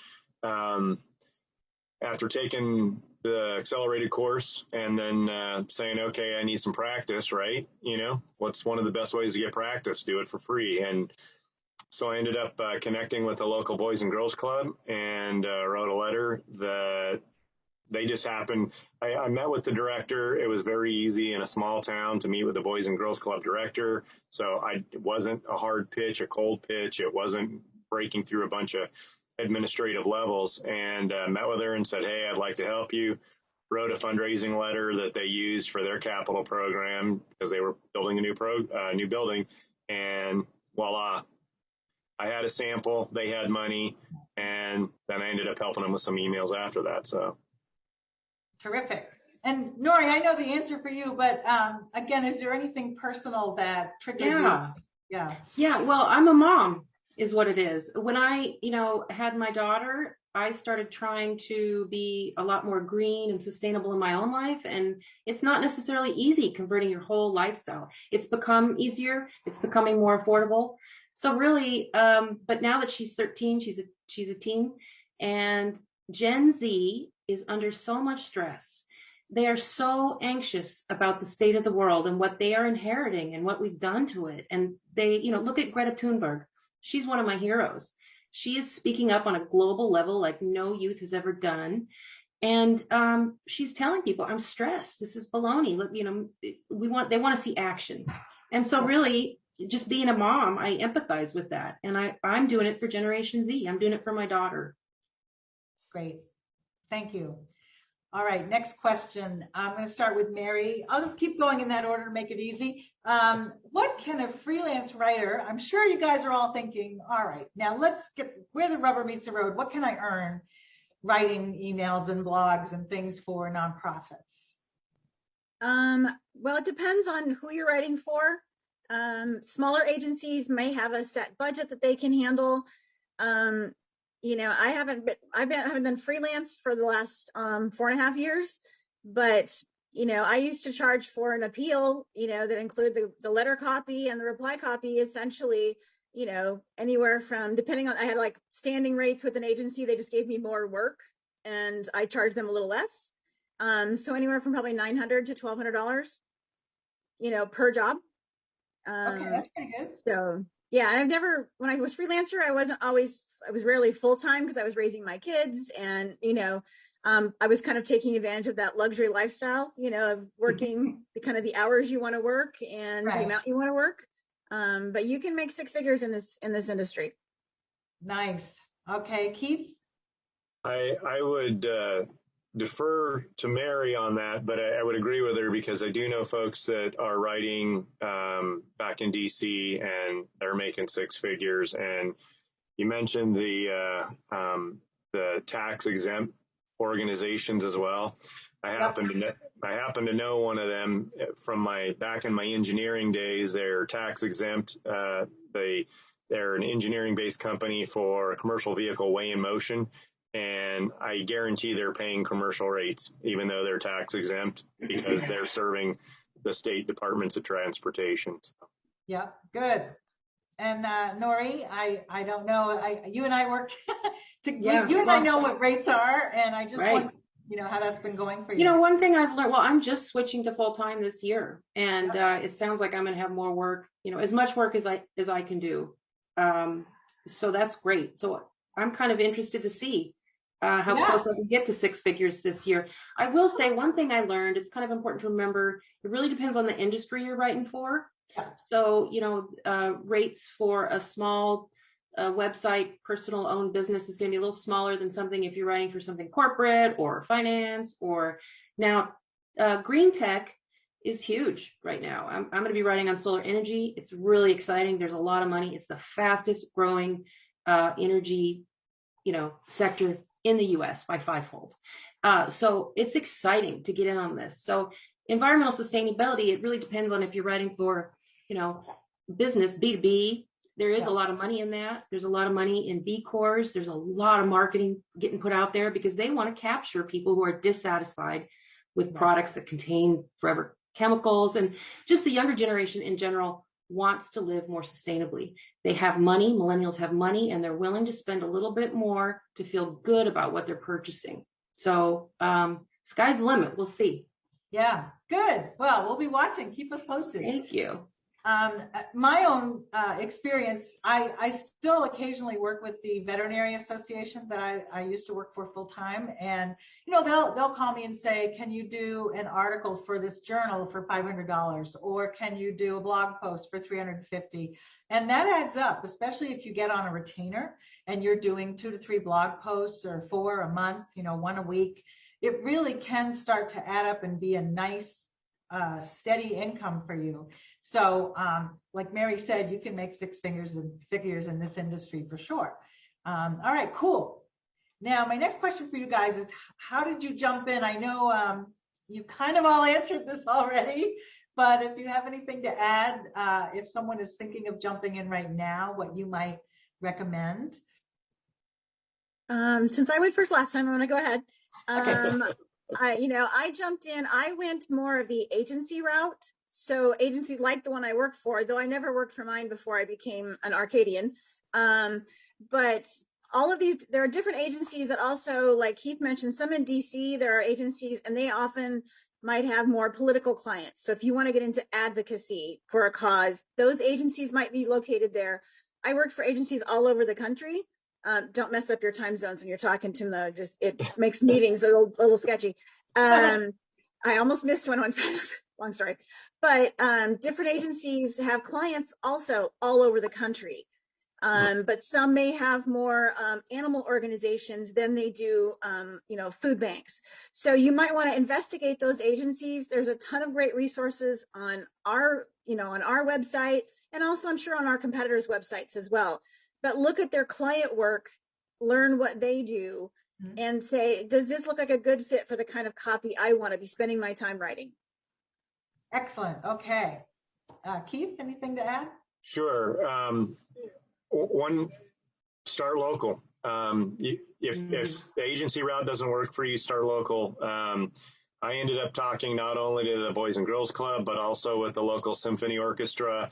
After taking the accelerated course and then saying, okay, I need some practice, right? What's one of the best ways to get practice? Do it for free. And so I ended up connecting with the local Boys and Girls Club and wrote a letter that they just happened. I met with the director. It was very easy in a small town to meet with the Boys and Girls Club director. So it wasn't a hard pitch, a cold pitch. It wasn't breaking through a bunch of administrative levels, and met with her and said, hey, I'd like to help you. Wrote a fundraising letter that they used for their capital program because they were building a new building, and voila. I had a sample, they had money, and then I ended up helping them with some emails after that. So terrific. And Nori, I know the answer for you, but again, is there anything personal that triggered you? Yeah. Well, I'm a mom, is what it is. When I, had my daughter, I started trying to be a lot more green and sustainable in my own life. And it's not necessarily easy converting your whole lifestyle. It's become easier. It's becoming more affordable. So really, but now that she's 13, she's a teen, and Gen Z is under so much stress. They are so anxious about the state of the world and what they are inheriting and what we've done to it. And they, look at Greta Thunberg. She's one of my heroes. She is speaking up on a global level like no youth has ever done. And she's telling people, I'm stressed. This is baloney. Look, they want to see action. And so really, just being a mom, I empathize with that. And I'm doing it for Generation Z. I'm doing it for my daughter. Great. Thank you. All right, next question. I'm going to start with Mary. I'll just keep going in that order to make it easy. What can a freelance writer, I'm sure you guys are all thinking, all right, now let's get where the rubber meets the road. What can I earn? writing emails and blogs and things for nonprofits? Well, it depends on who you're writing for. Smaller agencies may have a set budget that they can handle. I haven't done freelance for the last 4.5 years, but I used to charge for an appeal, that included the letter copy and the reply copy, essentially, anywhere from, depending on, I had like standing rates with an agency, they just gave me more work and I charged them a little less. So anywhere from probably $900 to $1,200, per job. Okay, that's pretty good. So yeah, and when I was freelancer, I was rarely full-time because I was raising my kids, and I was kind of taking advantage of that luxury lifestyle, of working the hours you want to work and Right. the amount you want to work. But you can make six figures in this industry. Nice. Okay, Keith? I would defer to Mary on that, but I would agree with her because I do know folks that are writing back in DC and they're making six figures. And you mentioned the tax exempt organizations as well. I happen to know one of them from back in my engineering days. They're tax exempt. They're an engineering based company for commercial vehicle weigh in motion. And I guarantee they're paying commercial rates, even though they're tax exempt, because they're serving the state departments of transportation. Yeah, good. And Nori, I don't know. You and I worked. I know what rates are, and I just want how that's been going for you. One thing I've learned. Well, I'm just switching to full time this year, and it sounds like I'm going to have more work. As much work as I can do. So that's great. So I'm kind of interested to see how close I can get to six figures this year. I will say one thing I learned, it's kind of important to remember, it really depends on the industry you're writing for. Yeah. So, rates for a small website, personal owned business is going to be a little smaller than something if you're writing for something corporate or finance or now green tech is huge right now. I'm going to be writing on solar energy. It's really exciting. There's a lot of money. It's the fastest growing energy, sector in the US by 5-fold. So it's exciting to get in on this. So environmental sustainability, it really depends on if you're writing for, business, B2B. There is a lot of money in that. There's a lot of money in B Corps. There's a lot of marketing getting put out there because they want to capture people who are dissatisfied with products that contain forever chemicals, and just the younger generation in general wants to live more sustainably. They have money, millennials have money, and they're willing to spend a little bit more to feel good about what they're purchasing. So sky's the limit. We'll see. Yeah, good. Well, we'll be watching. Keep us posted. Thank you. My own experience, I still occasionally work with the veterinary association that I used to work for full time, and they'll call me and say, can you do an article for this journal for $500, or can you do a blog post for $350? And that adds up, especially if you get on a retainer and you're doing 2 to 3 blog posts or 4 a month, 1 a week. It really can start to add up and be a nice steady income for you. So like Mary said, you can make six figures in this industry for sure. All right, cool. Now, my next question for you guys is, how did you jump in? I know you kind of all answered this already, but if you have anything to add, if someone is thinking of jumping in right now, what you might recommend? Since I went first last time, I'm going to go ahead. Okay. I jumped in. I went more of the agency route. So agencies like the one I work for, though I never worked for mine before I became an Arcadian. But all of these, there are different agencies that also, like Keith mentioned, some in DC, there are agencies, and they often might have more political clients. So if you want to get into advocacy for a cause, those agencies might be located there. I work for agencies all over the country. Don't mess up your time zones when you're talking to them. It makes meetings a little sketchy. I almost missed one time. Long story. But different agencies have clients also all over the country. But some may have more animal organizations than they do, food banks. So you might want to investigate those agencies. There's a ton of great resources on our website, and also I'm sure on our competitors' websites as well. But look at their client work, learn what they do, and say, does this look like a good fit for the kind of copy I want to be spending my time writing? Excellent. Okay. Keith, anything to add? Sure. One, start local. If the agency route doesn't work for you, start local. I ended up talking not only to the Boys and Girls Club, but also with the local symphony orchestra.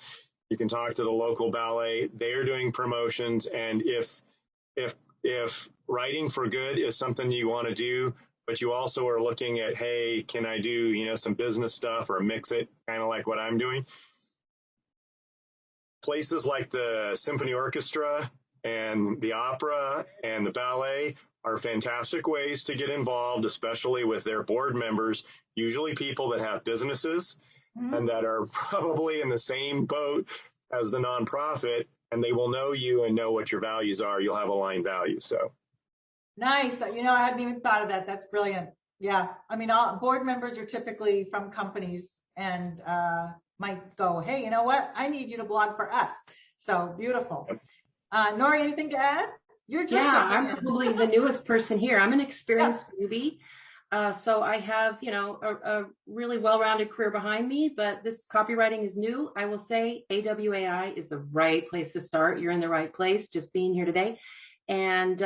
You can talk to the local ballet. They're doing promotions. And if writing for good is something you want to do, but you also are looking at, hey, can I do, some business stuff or mix it, kind of like what I'm doing? Places like the symphony orchestra and the opera and the ballet are fantastic ways to get involved, especially with their board members, usually people that have businesses and that are probably in the same boat as the nonprofit, and they will know you and know what your values are. You'll have aligned values. So nice. I hadn't even thought of that. That's brilliant. Yeah. I mean, all board members are typically from companies and might go, hey, you know what? I need you to blog for us. So beautiful. Nori, anything to add? You're just I'm probably the newest person here. I'm an experienced newbie. So I have, a really well-rounded career behind me, but this copywriting is new. I will say AWAI is the right place to start. You're in the right place, just being here today. And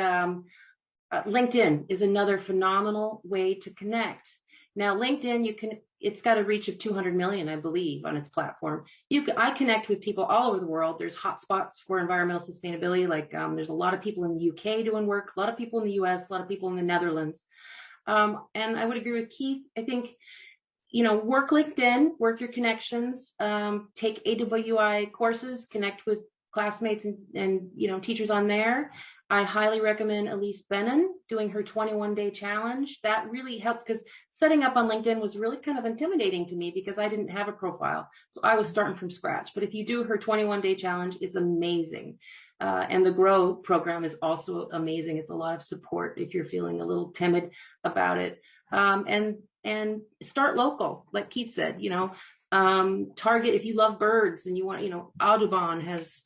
LinkedIn is another phenomenal way to connect. Now, LinkedIn, it's got a reach of 200 million, I believe, on its platform. I connect with people all over the world. There's hotspots for environmental sustainability. Like there's a lot of people in the UK doing work, a lot of people in the US, a lot of people in the Netherlands. And I would agree with Keith. I think, work LinkedIn, work your connections, take AWI courses, connect with classmates and teachers on there. I highly recommend Elise Bennon doing her 21-day challenge. That really helped because setting up on LinkedIn was really kind of intimidating to me because I didn't have a profile. So I was starting from scratch. But if you do her 21-day challenge, it's amazing. And the Grow program is also amazing. It's a lot of support if you're feeling a little timid about it. And start local, like Keith said, target if you love birds and you want, Audubon has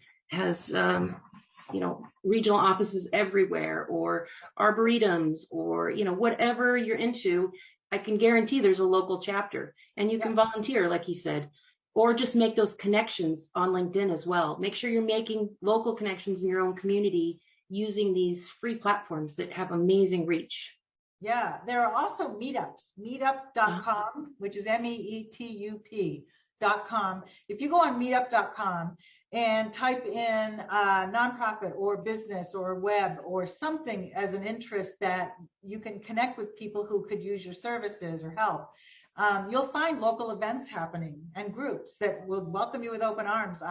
regional offices everywhere, or arboretums, or, whatever you're into, I can guarantee there's a local chapter and you can volunteer, like he said, or just make those connections on LinkedIn as well. Make sure you're making local connections in your own community using these free platforms that have amazing reach. Yeah, there are also meetups, meetup.com, which is MEETUP.com. If you go on meetup.com and type in nonprofit or business or web or something as an interest that you can connect with people who could use your services or help, you'll find local events happening and groups that will welcome you with open arms.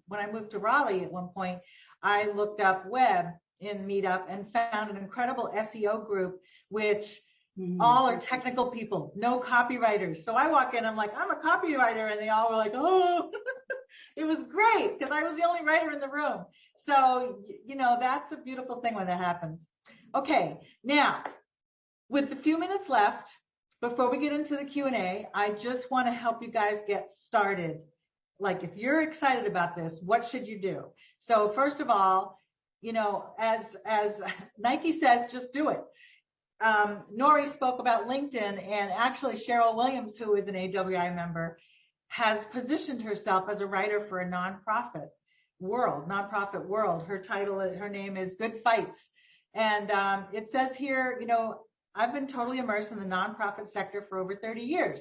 When I moved to Raleigh at one point, I looked up web in Meetup and found an incredible SEO group, which all are technical people, no copywriters. So I walk in, I'm like, I'm a copywriter. And they all were like, oh, it was great because I was the only writer in the room. So, that's a beautiful thing when that happens. Okay, now with the few minutes left, before we get into the Q&A, I just want to help you guys get started. Like, if you're excited about this, what should you do? So first of all, as Nike says, just do it. Nori spoke about LinkedIn, and actually Cheryl Williams, who is an AWI member, has positioned herself as a writer for a nonprofit world. Her name is Good Fights. And it says here, I've been totally immersed in the nonprofit sector for over 30 years.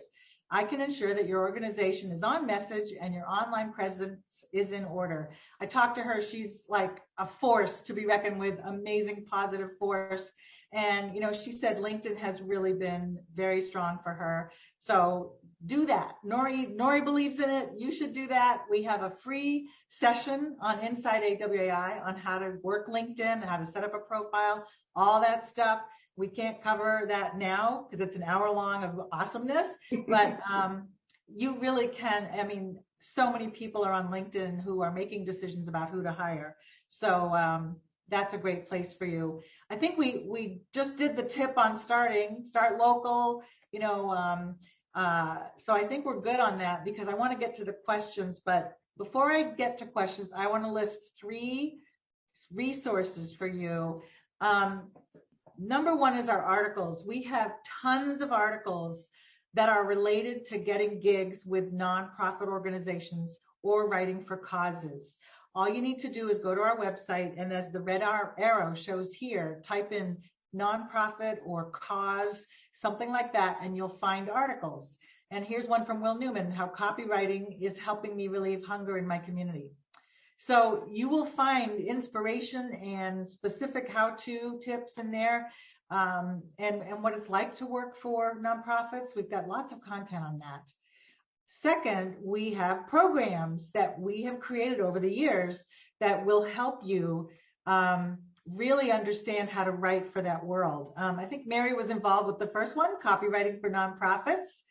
I can ensure that your organization is on message and your online presence is in order. I talked to her. She's like a force to be reckoned with, amazing, positive force. And, she said LinkedIn has really been very strong for her. So do that. Nori believes in it. You should do that. We have a free session on Inside AWAI on how to work LinkedIn, how to set up a profile, all that stuff. We can't cover that now because it's an hour long of awesomeness, but you really can. I mean, so many people are on LinkedIn who are making decisions about who to hire. So that's a great place for you. I think we just did the tip on start local, so I think we're good on that because I want to get to the questions. But before I get to questions, I want to list 3 resources for you. Number one is our articles. We have tons of articles that are related to getting gigs with nonprofit organizations or writing for causes. All you need to do is go to our website, and as the red arrow shows here, type in nonprofit or cause, something like that, and you'll find articles. And here's one from Will Newman, how copywriting is helping me relieve hunger in my community. So you will find inspiration and specific how-to tips in there, and what it's like to work for nonprofits. We've got lots of content on that. Second, we have programs that we have created over the years that will help you really understand how to write for that world. I think Mary was involved with the first one, Copywriting for Nonprofits.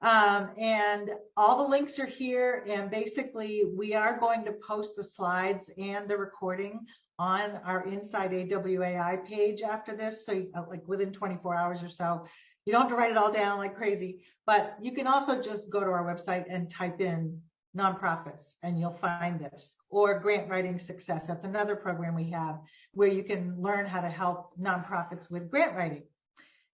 And all the links are here, and basically we are going to post the slides and the recording on our Inside AWAI page after this, so like within 24 hours or so. You don't have to write it all down like crazy, but you can also just go to our website and type in nonprofits and you'll find this, or Grant Writing Success. That's another program we have where you can learn how to help nonprofits with grant writing.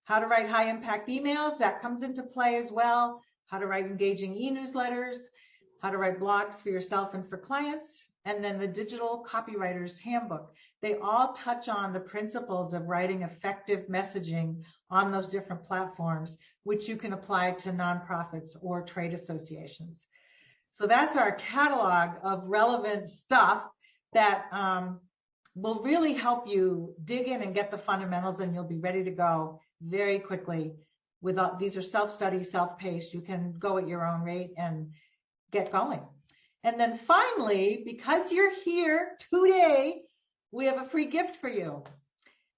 How to write high impact emails, that comes into play as well. How to write engaging e-newsletters, how to write blogs for yourself and for clients, and then the Digital Copywriter's Handbook. They all touch on the principles of writing effective messaging on those different platforms, which you can apply to nonprofits or trade associations. So that's our catalog of relevant stuff that will really help you dig in and get the fundamentals, and you'll be ready to go very quickly. These are self-study, self-paced. You can go at your own rate and get going. And then finally, because you're here today, we have a free gift for you.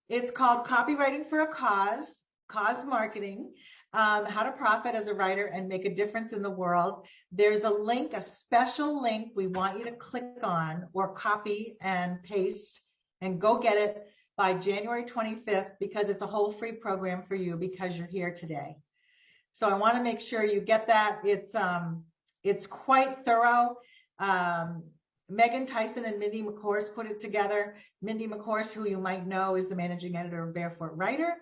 It's called Copywriting for a Cause, Cause Marketing, How to Profit as a Writer and Make a Difference in the World. There's a link, a special link we want you to click on or copy and paste and go get it by January 25th, because it's a whole free program for you because you're here today. So I want to make sure you get that. It's quite thorough. Megan Tyson and Mindy McCourse put it together. Mindy McCourse, who you might know, is the managing editor of Barefoot Writer.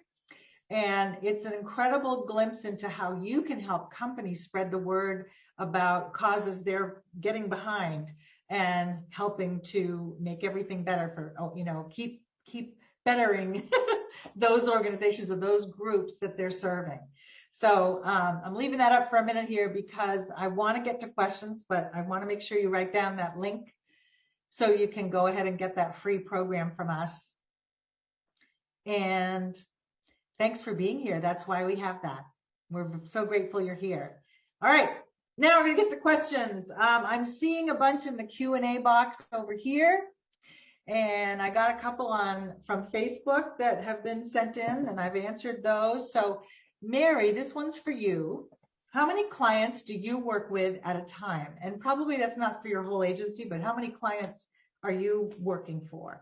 And it's an incredible glimpse into how you can help companies spread the word about causes they're getting behind and helping to make everything better for, keep bettering those organizations or those groups that they're serving. So I'm leaving that up for a minute here because I want to get to questions, but I want to make sure you write down that link so you can go ahead and get that free program from us. And thanks for being here. That's why we have that. We're so grateful you're here. All right, now we're going to get to questions. I'm seeing a bunch in the Q&A box over here. And I got a couple from Facebook that have been sent in, and I've answered those. So Mary, this one's for you. How many clients do you work with at a time? And probably that's not for your whole agency, but how many clients are you working for?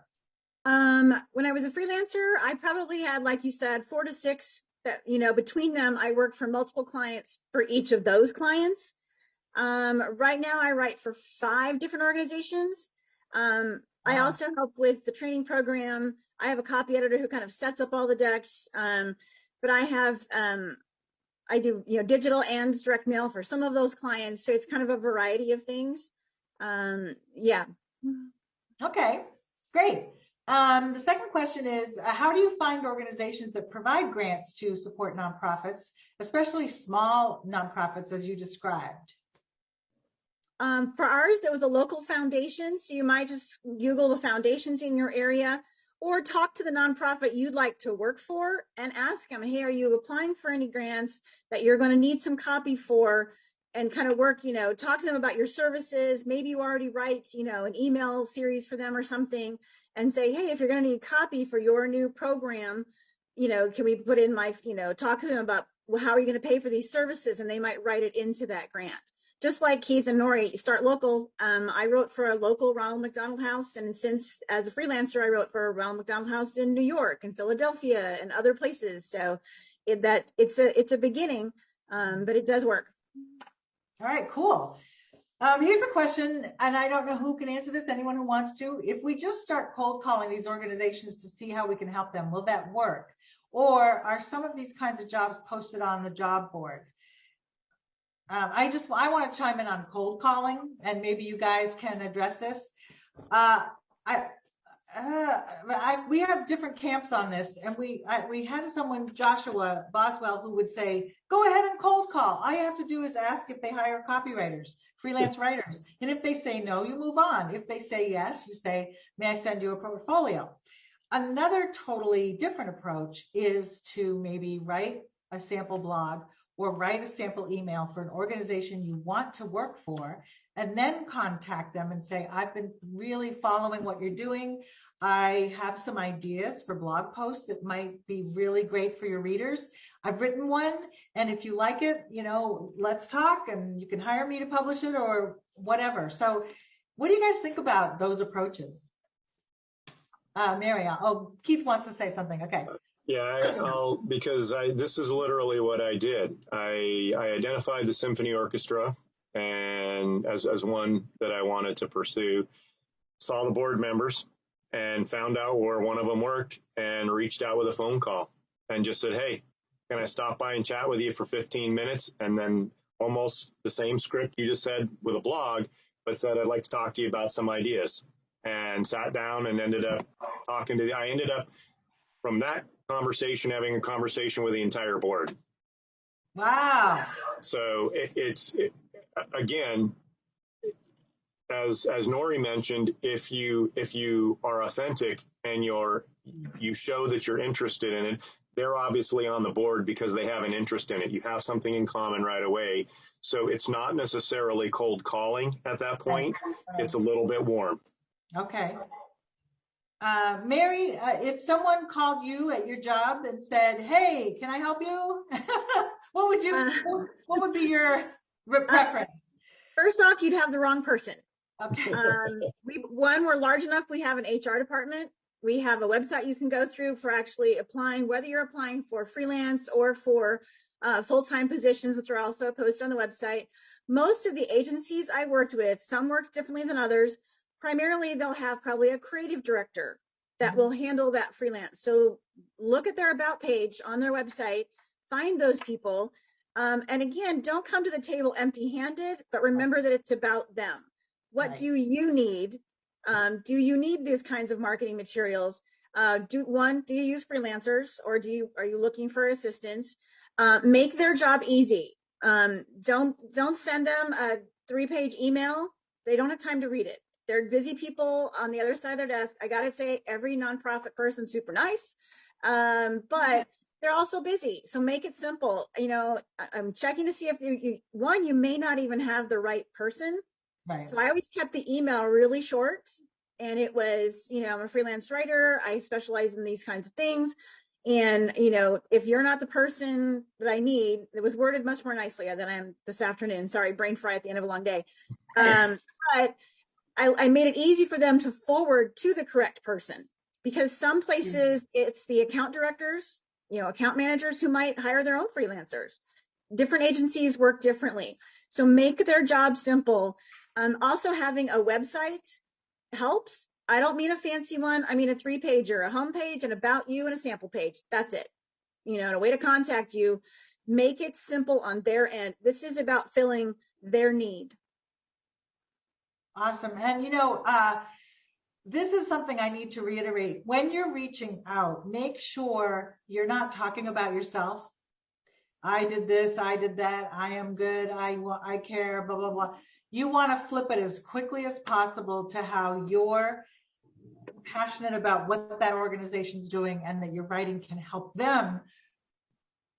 When I was a freelancer, I probably had, like you said, 4 to 6 that, between them, I work for multiple clients for each of those clients. Right now I write for 5 different organizations. I also help with the training program. I have a copy editor who kind of sets up all the decks. But I do, digital and direct mail for some of those clients. So it's kind of a variety of things. Yeah. Okay, great. The second question is, how do you find organizations that provide grants to support nonprofits, especially small nonprofits as you described? For ours, there was a local foundation. So you might just Google the foundations in your area or talk to the nonprofit you'd like to work for and ask them, hey, are you applying for any grants that you're going to need some copy for, and kind of work, talk to them about your services. Maybe you already write, an email series for them or something, and say, hey, if you're going to need copy for your new program, can we put in my, talk to them about, well, how are you going to pay for these services? And they might write it into that grant. Just like Keith and Nori, Start Local. I wrote for a local Ronald McDonald House, and since as a freelancer, I wrote for a Ronald McDonald House in New York and Philadelphia and other places. So it's a beginning, but it does work. All right, cool. Here's a question, and I don't know who can answer this, anyone who wants to. If we just start cold calling these organizations to see how we can help them, will that work? Or are some of these kinds of jobs posted on the job board? I want to chime in on cold calling, and maybe you guys can address this. We have different camps on this, and we had someone, Joshua Boswell, who would say, go ahead and cold call. All you have to do is ask if they hire copywriters, freelance writers. And if they say no, you move on. If they say yes, you say, may I send you a portfolio? Another totally different approach is to maybe write a sample blog or write a sample email for an organization you want to work for, and then contact them and say, I've been really following what you're doing. I have some ideas for blog posts that might be really great for your readers. I've written one, and if you like it, let's talk, and you can hire me to publish it or whatever. So what do you guys think about those approaches? Mary, Keith wants to say something. Okay. Yeah, because this is literally what I did. I identified the symphony orchestra and as one that I wanted to pursue, saw the board members and found out where one of them worked and reached out with a phone call and just said, hey, can I stop by and chat with you for 15 minutes? And then almost the same script you just said with a blog, but said, I'd like to talk to you about some ideas, and sat down and ended up I ended up from that conversation having a conversation with the entire board. Wow. So again, as Nori mentioned, if you are authentic and you show that you're interested in it, they're obviously on the board because they have an interest in it. You have something in common right away. So it's not necessarily cold calling at that point. It's a little bit warm. Okay. Mary, if someone called you at your job and said, hey, can I help you? what would be your preference? First off, you'd have the wrong person. Okay. We're large enough. We have an HR department. We have a website you can go through for actually applying, whether you're applying for freelance or for full-time positions, which are also posted on the website. Most of the agencies I worked with, some work differently than others. Primarily, they'll have probably a creative director that will handle that freelance. So look at their about page on their website, find those people. And again, don't come to the table empty-handed, but remember that it's about them. What do you need? Do you need these kinds of marketing materials? Do you use freelancers, or are you looking for assistance? Make their job easy. Don't send them a 3-page email. They don't have time to read it. They're busy people on the other side of their desk. I gotta say, every nonprofit person's super nice, but they're also busy. So make it simple. I'm checking to see if you may not even have the right person. Right. So I always kept the email really short, and it was, I'm a freelance writer. I specialize in these kinds of things. And, if you're not the person that I need, it was worded much more nicely than I am this afternoon. Sorry, brain fry at the end of a long day. But I made it easy for them to forward to the correct person, because some places it's the account directors, account managers who might hire their own freelancers. Different agencies work differently. So make their job simple. Also, having a website helps. I don't mean a fancy one. I mean a 3-pager, a homepage, and about you, and a sample page. That's it. And a way to contact you. Make it simple on their end. This is about filling their need. Awesome. And this is something I need to reiterate. When you're reaching out, make sure you're not talking about yourself. I did this, I did that, I am good, I care, blah, blah, blah. You want to flip it as quickly as possible to how you're passionate about what that organization's doing, and that your writing can help them,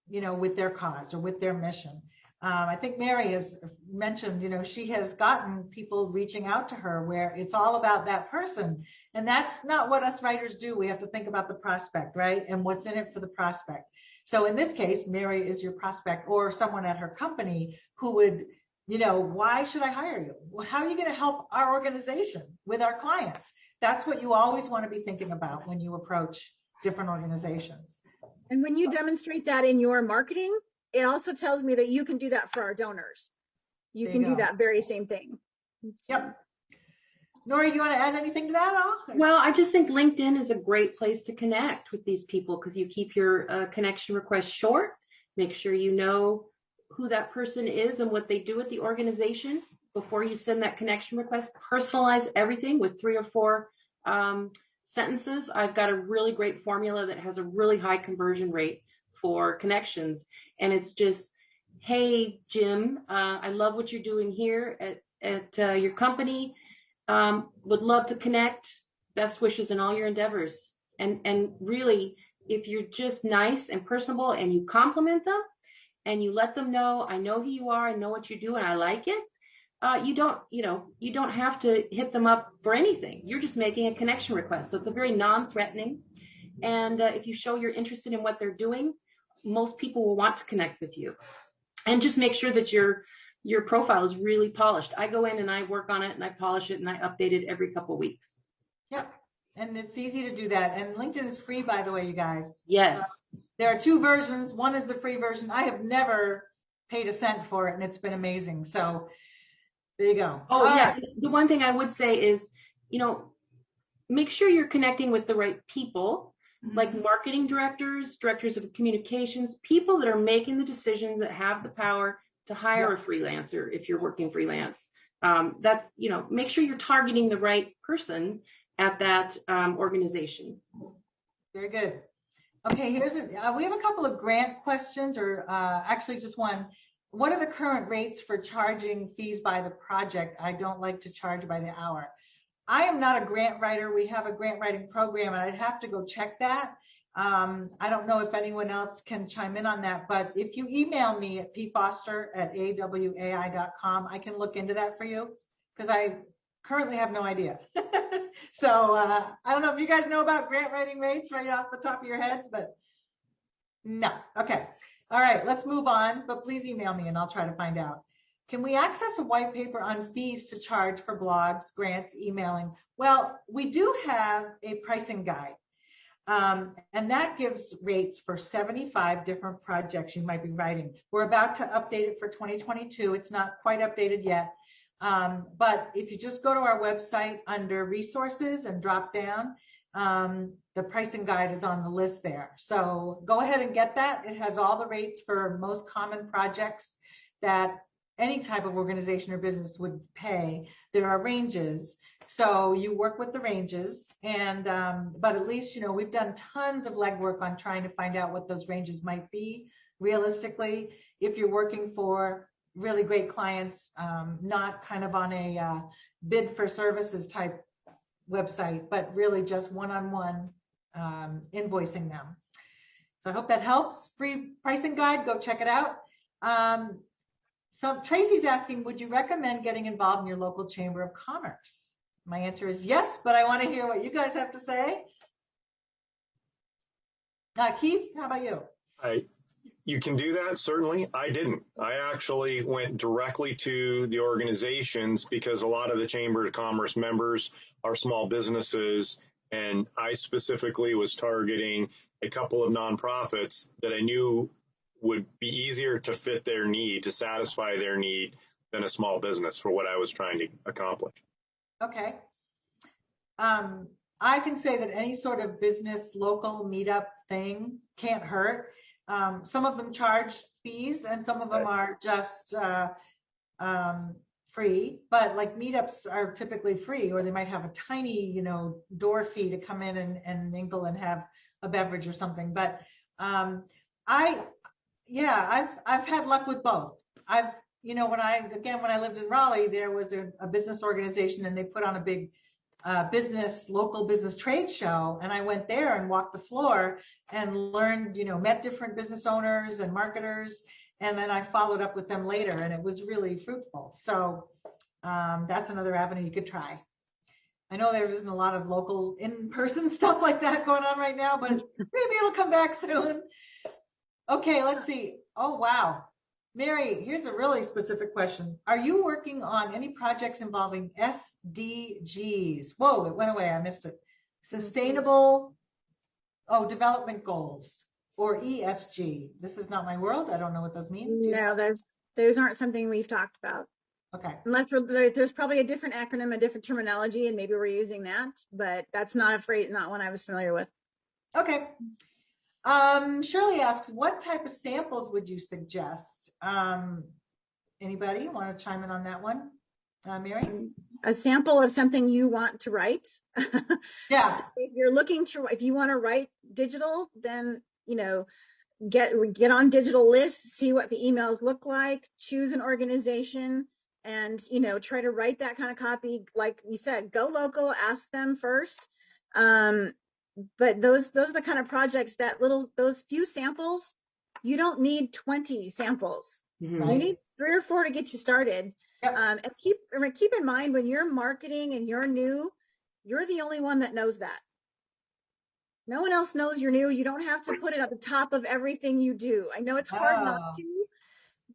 with their cause or with their mission. I think Mary has mentioned, she has gotten people reaching out to her where it's all about that person. And that's not what us writers do. We have to think about the prospect, right? And what's in it for the prospect. So in this case, Mary is your prospect, or someone at her company who would, why should I hire you? Well, how are you going to help our organization with our clients? That's what you always want to be thinking about when you approach different organizations. And when you demonstrate that in your marketing, it also tells me that you can do that for our donors. You can do that very same thing. Yep. Nora, you want to add anything to that all? Well, I just think LinkedIn is a great place to connect with these people because you keep your connection requests short. Make sure you know who that person is and what they do at the organization before you send that connection request. Personalize everything with 3 or 4 sentences. I've got a really great formula that has a really high conversion rate for connections. And it's just, hey, Jim, I love what you're doing here at your company. Would love to connect. Best wishes in all your endeavors. And really, if you're just nice and personable and you compliment them and you let them know, I know who you are, I know what you do, and I like it. You don't have to hit them up for anything. You're just making a connection request. So it's a very non-threatening. And if you show you're interested in what they're doing, most people will want to connect with you. And just make sure that your profile is really polished. I go in and I work on it and I polish it and I update it every couple of weeks. Yep. And it's easy to do that. And LinkedIn is free, by the way, you guys. Yes. There are 2 versions. One is the free version. I have never paid a cent for it, and it's been amazing. So there you go. Oh, all yeah. Right. The one thing I would say is, make sure you're connecting with the right people, like marketing directors, directors of communications, people that are making the decisions, that have the power to hire a freelancer if you're working freelance. That's, make sure you're targeting the right person at that organization. Very good. Okay, we have a couple of grant questions, or actually just one. What are the current rates for charging fees by the project? I don't like to charge by the hour. I am not a grant writer. We have a grant writing program, and I'd have to go check that. I don't know if anyone else can chime in on that, but if you email me at pfoster@awai.com, I can look into that for you, because I currently have no idea. So I don't know if you guys know about grant writing rates right off the top of your heads, but no. Okay. All right, let's move on, but please email me and I'll try to find out. Can we access a white paper on fees to charge for blogs, grants, emailing? Well, we do have a pricing guide, and that gives rates for 75 different projects you might be writing. We're about to update it for 2022. It's not quite updated yet, but if you just go to our website under resources and drop down, the pricing guide is on the list there. So go ahead and get that. It has all the rates for most common projects that any type of organization or business would pay. There are ranges. So you work with the ranges, and but at least, we've done tons of legwork on trying to find out what those ranges might be realistically if you're working for really great clients, not kind of on a bid for services type website, but really just one-on-one invoicing them. So I hope that helps. Free pricing guide, go check it out. So Tracy's asking, would you recommend getting involved in your local chamber of commerce? My answer is yes, but I want to hear what you guys have to say. Keith, how about you? You can do that, certainly. I didn't. I actually went directly to the organizations because a lot of the Chamber of Commerce members are small businesses, and I specifically was targeting a couple of nonprofits that I knew would be easier to fit their need, to satisfy their need, than a small business for what I was trying to accomplish. Okay. I can say that any sort of business local meetup thing can't hurt. Some of them charge fees and some of them are just free, but like meetups are typically free, or they might have a tiny, door fee to come in and mingle and have a beverage or something. But I've had luck with both. When I lived in Raleigh, there was a business organization and they put on a big local business trade show, and I went there and walked the floor and learned, met different business owners and marketers, and then I followed up with them later, and it was really fruitful. So that's another avenue you could try. I know there isn't a lot of local in-person stuff like that going on right now, but maybe it'll come back soon. Okay, let's see. Oh, wow. Mary, here's a really specific question. Are you working on any projects involving SDGs? Whoa, it went away. I missed it. Sustainable Development Goals, or ESG. This is not my world. I don't know what those mean. No, those aren't something we've talked about. Okay. Unless there's probably a different acronym, a different terminology, and maybe we're using that, but that's not not one I was familiar with. Okay. Shirley asks, what type of samples would you suggest? Anybody want to chime in on that one? Mary? A sample of something you want to write. Yeah. So if you want to write digital, then, get on digital lists, see what the emails look like, choose an organization, and, try to write that kind of copy. Like you said, go local, ask them first. But those are the kind of projects those few samples, you don't need 20 samples. Mm-hmm. You need 3 or 4 to get you started. Yep. And keep in mind, when you're marketing and you're new, you're the only one that knows that. No one else knows you're new. You don't have to put it at the top of everything you do. I know it's hard not to,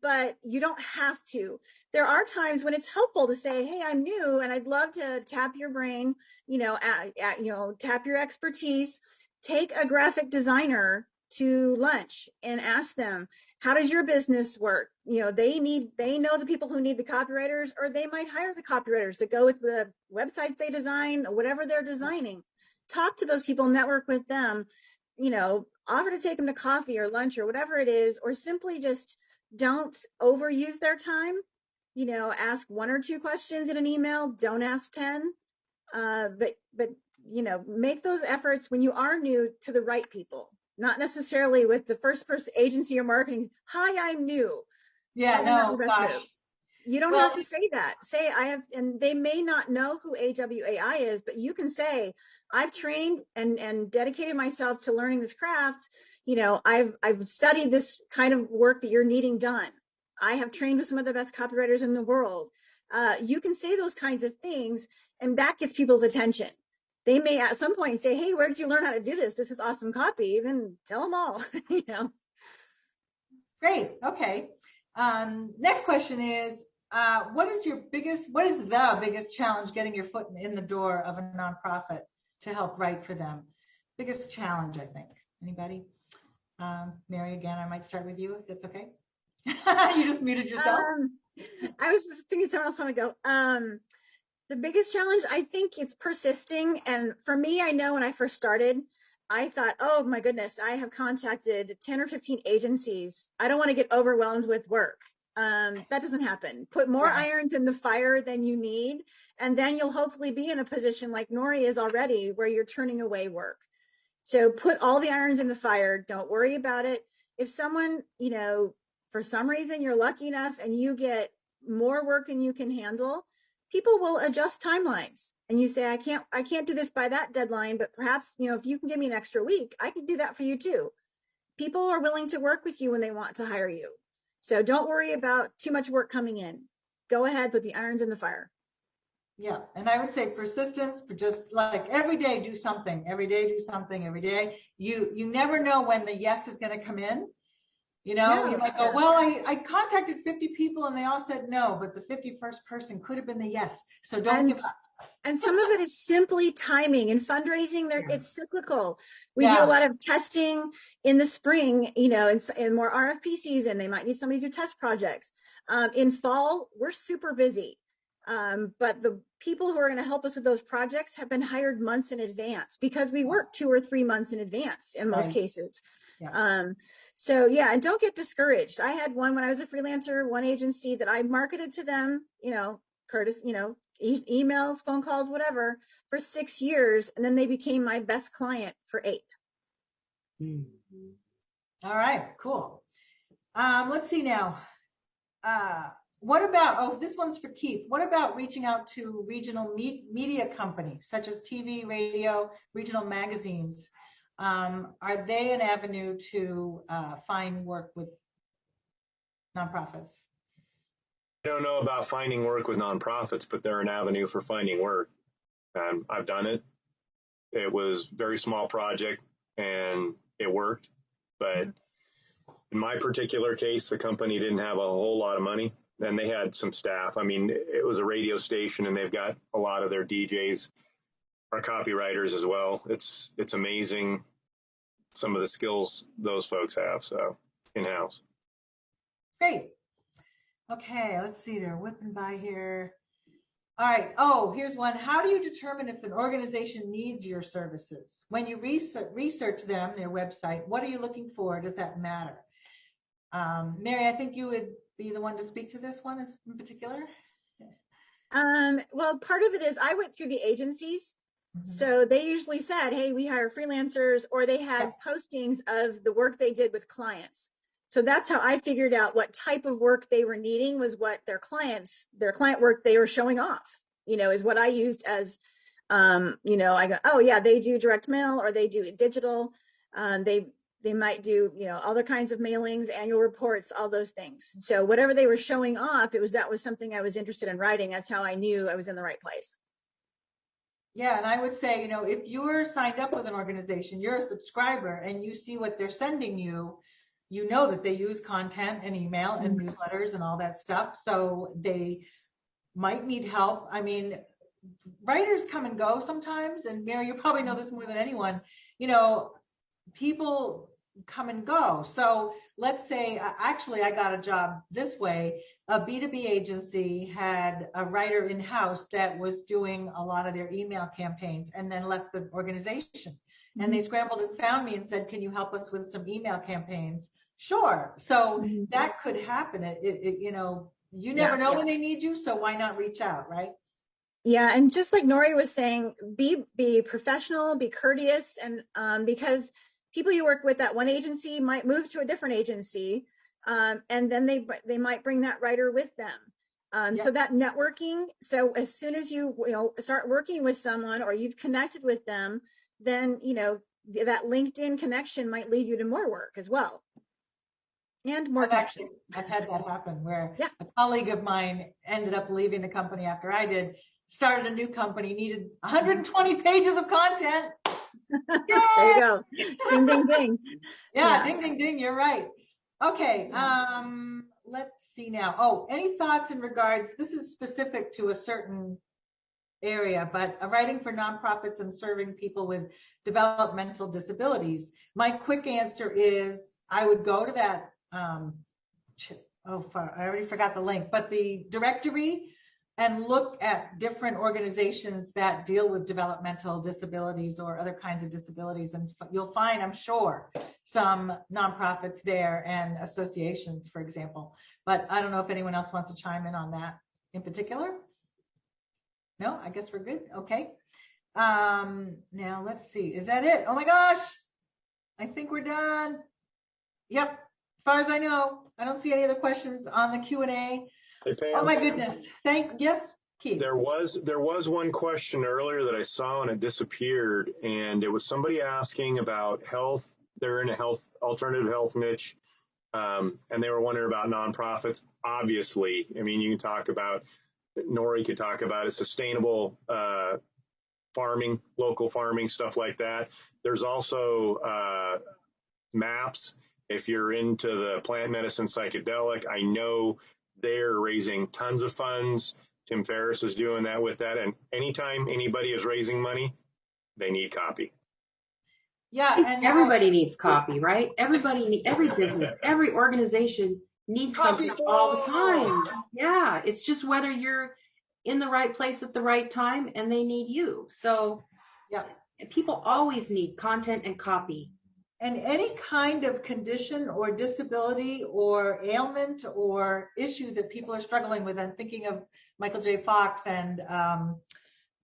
but you don't have to. There are times when it's helpful to say, hey, I'm new and I'd love to tap your brain, tap your expertise. Take a graphic designer to lunch and ask them, how does your business work? They know the people who need the copywriters, or they might hire the copywriters to go with the websites they design, or whatever they're designing. Talk to those people, network with them, offer to take them to coffee or lunch or whatever it is, or simply just don't overuse their time. Ask 1 or 2 questions in an email. Don't ask 10. But make those efforts when you are new to the right people, not necessarily with the first person agency or marketing. Hi, I'm new. Yeah, no, gosh. You don't have to say that. Say I have, and they may not know who AWAI is, but you can say, I've trained and dedicated myself to learning this craft. I've studied this kind of work that you're needing done. I have trained with some of the best copywriters in the world. You can say those kinds of things, and that gets people's attention. They may at some point say, hey, where did you learn how to do this? This is awesome copy. Then tell them all, Great. Okay. Next question is, what is the biggest challenge getting your foot in the door of a nonprofit to help write for them? Biggest challenge, I think. Anybody? Mary, again, I might start with you if that's okay. You just muted yourself. I was just thinking someone else want to go. The biggest challenge, I think, it's persisting. And for me, I know when I first started, I thought, oh my goodness, I have contacted 10 or 15 agencies. I don't want to get overwhelmed with work. That doesn't happen. Put more irons in the fire than you need, and then you'll hopefully be in a position like Nori is already, where you're turning away work. So put all the irons in the fire. Don't worry about it. If someone, for some reason you're lucky enough and you get more work than you can handle, people will adjust timelines. And you say, I can't do this by that deadline, but perhaps, if you can give me an extra week, I can do that for you too. People are willing to work with you when they want to hire you. So don't worry about too much work coming in. Go ahead, put the irons in the fire. Yeah, and I would say persistence, but just like every day do something, every day do something, every day. You never know when the yes is going to come in. You might go, well, I contacted 50 people and they all said no, but the 51st person could have been the yes. So don't give up. And some of it is simply timing. And fundraising, it's cyclical. We do a lot of testing in the spring, in more RFP season. They might need somebody to do test projects. In fall, we're super busy. But the people who are going to help us with those projects have been hired months in advance, because we work 2 or 3 months in advance in most cases. Yeah. And don't get discouraged. I had one when I was a freelancer, one agency that I marketed to them, emails, phone calls, whatever, for 6 years. And then they became my best client for 8. All right, cool. Let's see now. What about, this one's for Keith. What about reaching out to regional media companies such as TV, radio, regional magazines? Are they an avenue to find work with nonprofits? I don't know about finding work with nonprofits, but they're an avenue for finding work. I've done it. It was a very small project and it worked. But in my particular case, the company didn't have a whole lot of money, and they had some staff. I mean, it was a radio station and they've got a lot of their DJs are copywriters as well. It's amazing some of the skills those folks have, so in-house. Great. Okay, let's see. They're whipping by here. All right. Oh, here's one. How do you determine if an organization needs your services? When you research them, their website, what are you looking for? Does that matter? Mary, I think you would be the one to speak to this one in particular. Well, part of it is I went through the agencies. So they usually said, hey, we hire freelancers, or they had postings of the work they did with clients. So that's how I figured out what type of work they were needing was what their client work they were showing off, is what I used as, I go, oh yeah, they do direct mail or they do digital. They might do, other kinds of mailings, annual reports, all those things. So whatever they were showing off, that was something I was interested in writing. That's how I knew I was in the right place. Yeah, and I would say, if you're signed up with an organization, you're a subscriber and you see what they're sending you, you know that they use content and email and newsletters and all that stuff. So they might need help. I mean, writers come and go sometimes. And Mary, you probably know this more than anyone. People come and go. So let's say, actually, I got a job this way. A B2B agency had a writer in-house that was doing a lot of their email campaigns and then left the organization. And they scrambled and found me and said, can you help us with some email campaigns? Sure. So that could happen. You never know when they need you. So why not reach out, right? Yeah. And just like Nori was saying, be professional, be courteous. And because people you work with at one agency might move to a different agency. And then they might bring that writer with them. So that networking. So as soon as you start working with someone or you've connected with them, then, that LinkedIn connection might lead you to more work as well. And more connections. I've had that happen where a colleague of mine ended up leaving the company after I did, started a new company, needed 120 pages of content. There you go. Ding, ding, ding. Yeah, ding, ding, ding. You're right. Okay. Let's see now. Oh, any thoughts in regards, this is specific to a certain area, but writing for nonprofits and serving people with developmental disabilities. My quick answer is I would go to that, I already forgot the link, but the directory and look at different organizations that deal with developmental disabilities or other kinds of disabilities. And you'll find, I'm sure, some nonprofits there and associations, for example. But I don't know if anyone else wants to chime in on that in particular. No, I guess we're good. Okay. Now let's see. Is that it? Oh my gosh. I think we're done. Yep. As far as I know, I don't see any other questions on the Q&A. Hey, Pam. Oh my goodness. Yes, Keith. There was one question earlier that I saw and it disappeared, and it was somebody asking about health. They're in a alternative health niche, and they were wondering about nonprofits. Obviously, I mean, you can talk about, Nori could talk about a sustainable farming, local farming, stuff like that. There's also MAPS. If you're into the plant medicine psychedelic, I know they're raising tons of funds. Tim Ferriss is doing that with that. And anytime anybody is raising money, they need copy. Yeah. And everybody needs copy, right? Every business, every organization needs something all the time. Yeah. It's just whether you're in the right place at the right time and they need you. So people always need content and copy. And any kind of condition or disability or ailment or issue that people are struggling with. I'm thinking of Michael J. Fox and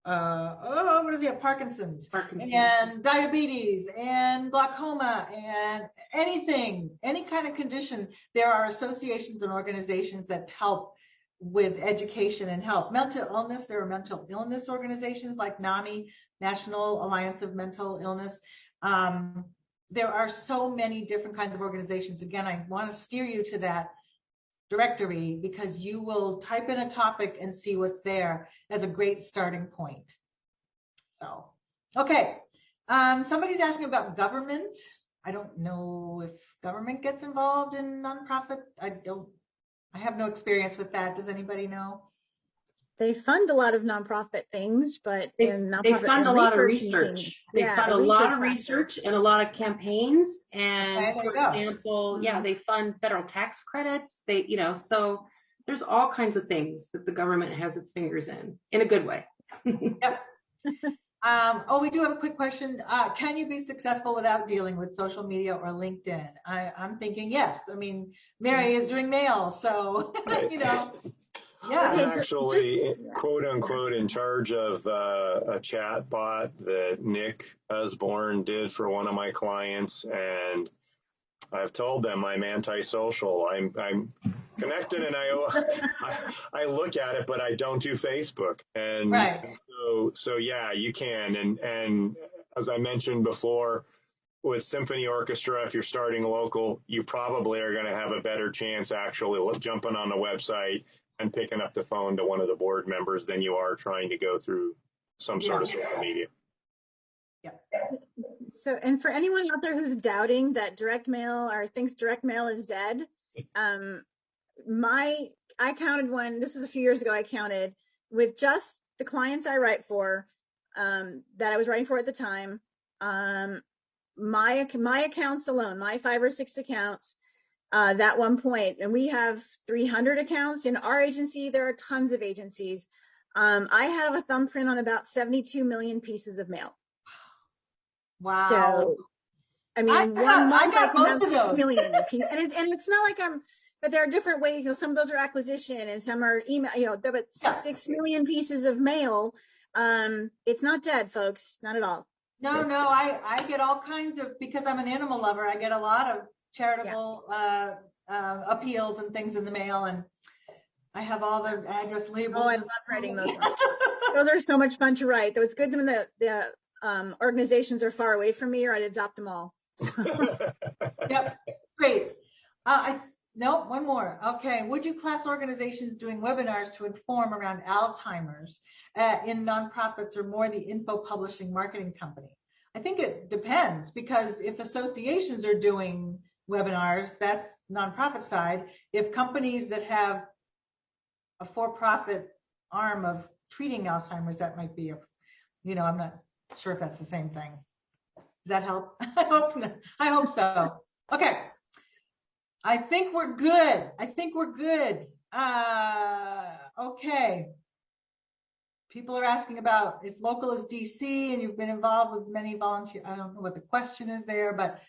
what does he have? Parkinson's and diabetes and glaucoma and anything, any kind of condition. There are associations and organizations that help with education and help. Mental illness, there are mental illness organizations like NAMI, National Alliance of Mental Illness. There are so many different kinds of organizations. Again, I want to steer you to that directory because you will type in a topic and see what's there as a great starting point. So, okay. Somebody's asking about government. I don't know if government gets involved in nonprofit. I have no experience with that. Does anybody know? They fund a lot of nonprofit things, but they fund a lot of research. They fund a lot of research and a lot of campaigns. And for example, they fund federal tax credits. So There's all kinds of things that the government has its fingers in a good way. Yep. We do have a quick question. Can you be successful without dealing with social media or LinkedIn? I'm thinking yes. I mean, Mary is doing mail, so, you know, yeah. I'm actually, quote unquote, in charge of a chat bot that Nick Osborne did for one of my clients, and I've told them I'm antisocial. I'm connected, and I look at it, but I don't do Facebook. And Right. so yeah, you can. And as I mentioned before, with symphony orchestra, if you're starting local, you probably are going to have a better chance actually jumping on the website and picking up the phone to one of the board members than you are trying to go through some sort of social media. Yeah. So, and for anyone out there who's doubting that direct mail or thinks direct mail is dead, I counted this is a few years ago, I counted with just the clients I write for, that I was writing for at the time, my accounts alone, my 5 or 6 accounts, that one point, and we have 300 accounts in our agency. There are tons of agencies. I have a thumbprint on about 72 million pieces of mail. Wow. So, I mean, one month I can have 6 million pieces, and it's not like but there are different ways. You know, some of those are acquisition, and some are email. You know, but 6 million pieces of mail. It's not dead, folks. Not at all. No, I get all kinds of, because I'm an animal lover, I get a lot of charitable appeals and things in the mail, and I have all the address labels. Oh, I love writing those ones. Those are so much fun to write. Though it's good when the organizations are far away from me, or I'd adopt them all. Yep, great. No, one more. Okay, would you class organizations doing webinars to inform around Alzheimer's in nonprofits or more the info publishing marketing company? I think it depends, because if associations are doing webinars, that's nonprofit side. If companies that have a for-profit arm of treating Alzheimer's, that might be I'm not sure if that's the same thing. Does that help? I hope so. Okay. I think we're good. Okay. People are asking about if local is DC and you've been involved with many volunteers. I don't know what the question is there, but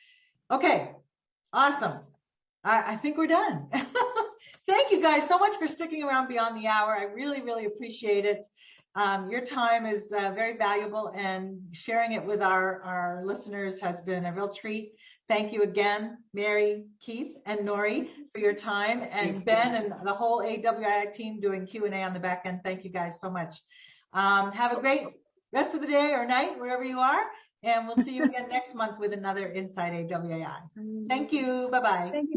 okay. Awesome. I think we're done. Thank you guys so much for sticking around beyond the hour. I really, really appreciate it. Your time is very valuable, and sharing it with our listeners has been a real treat. Thank you again, Mary, Keith, and Nori, for your time, and Ben and the whole AWI team doing Q&A on the back end. Thank you guys so much. Have a great rest of the day or night, wherever you are, and we'll see you again next month with another Inside AWI. Thank you. Bye-bye. Thank you.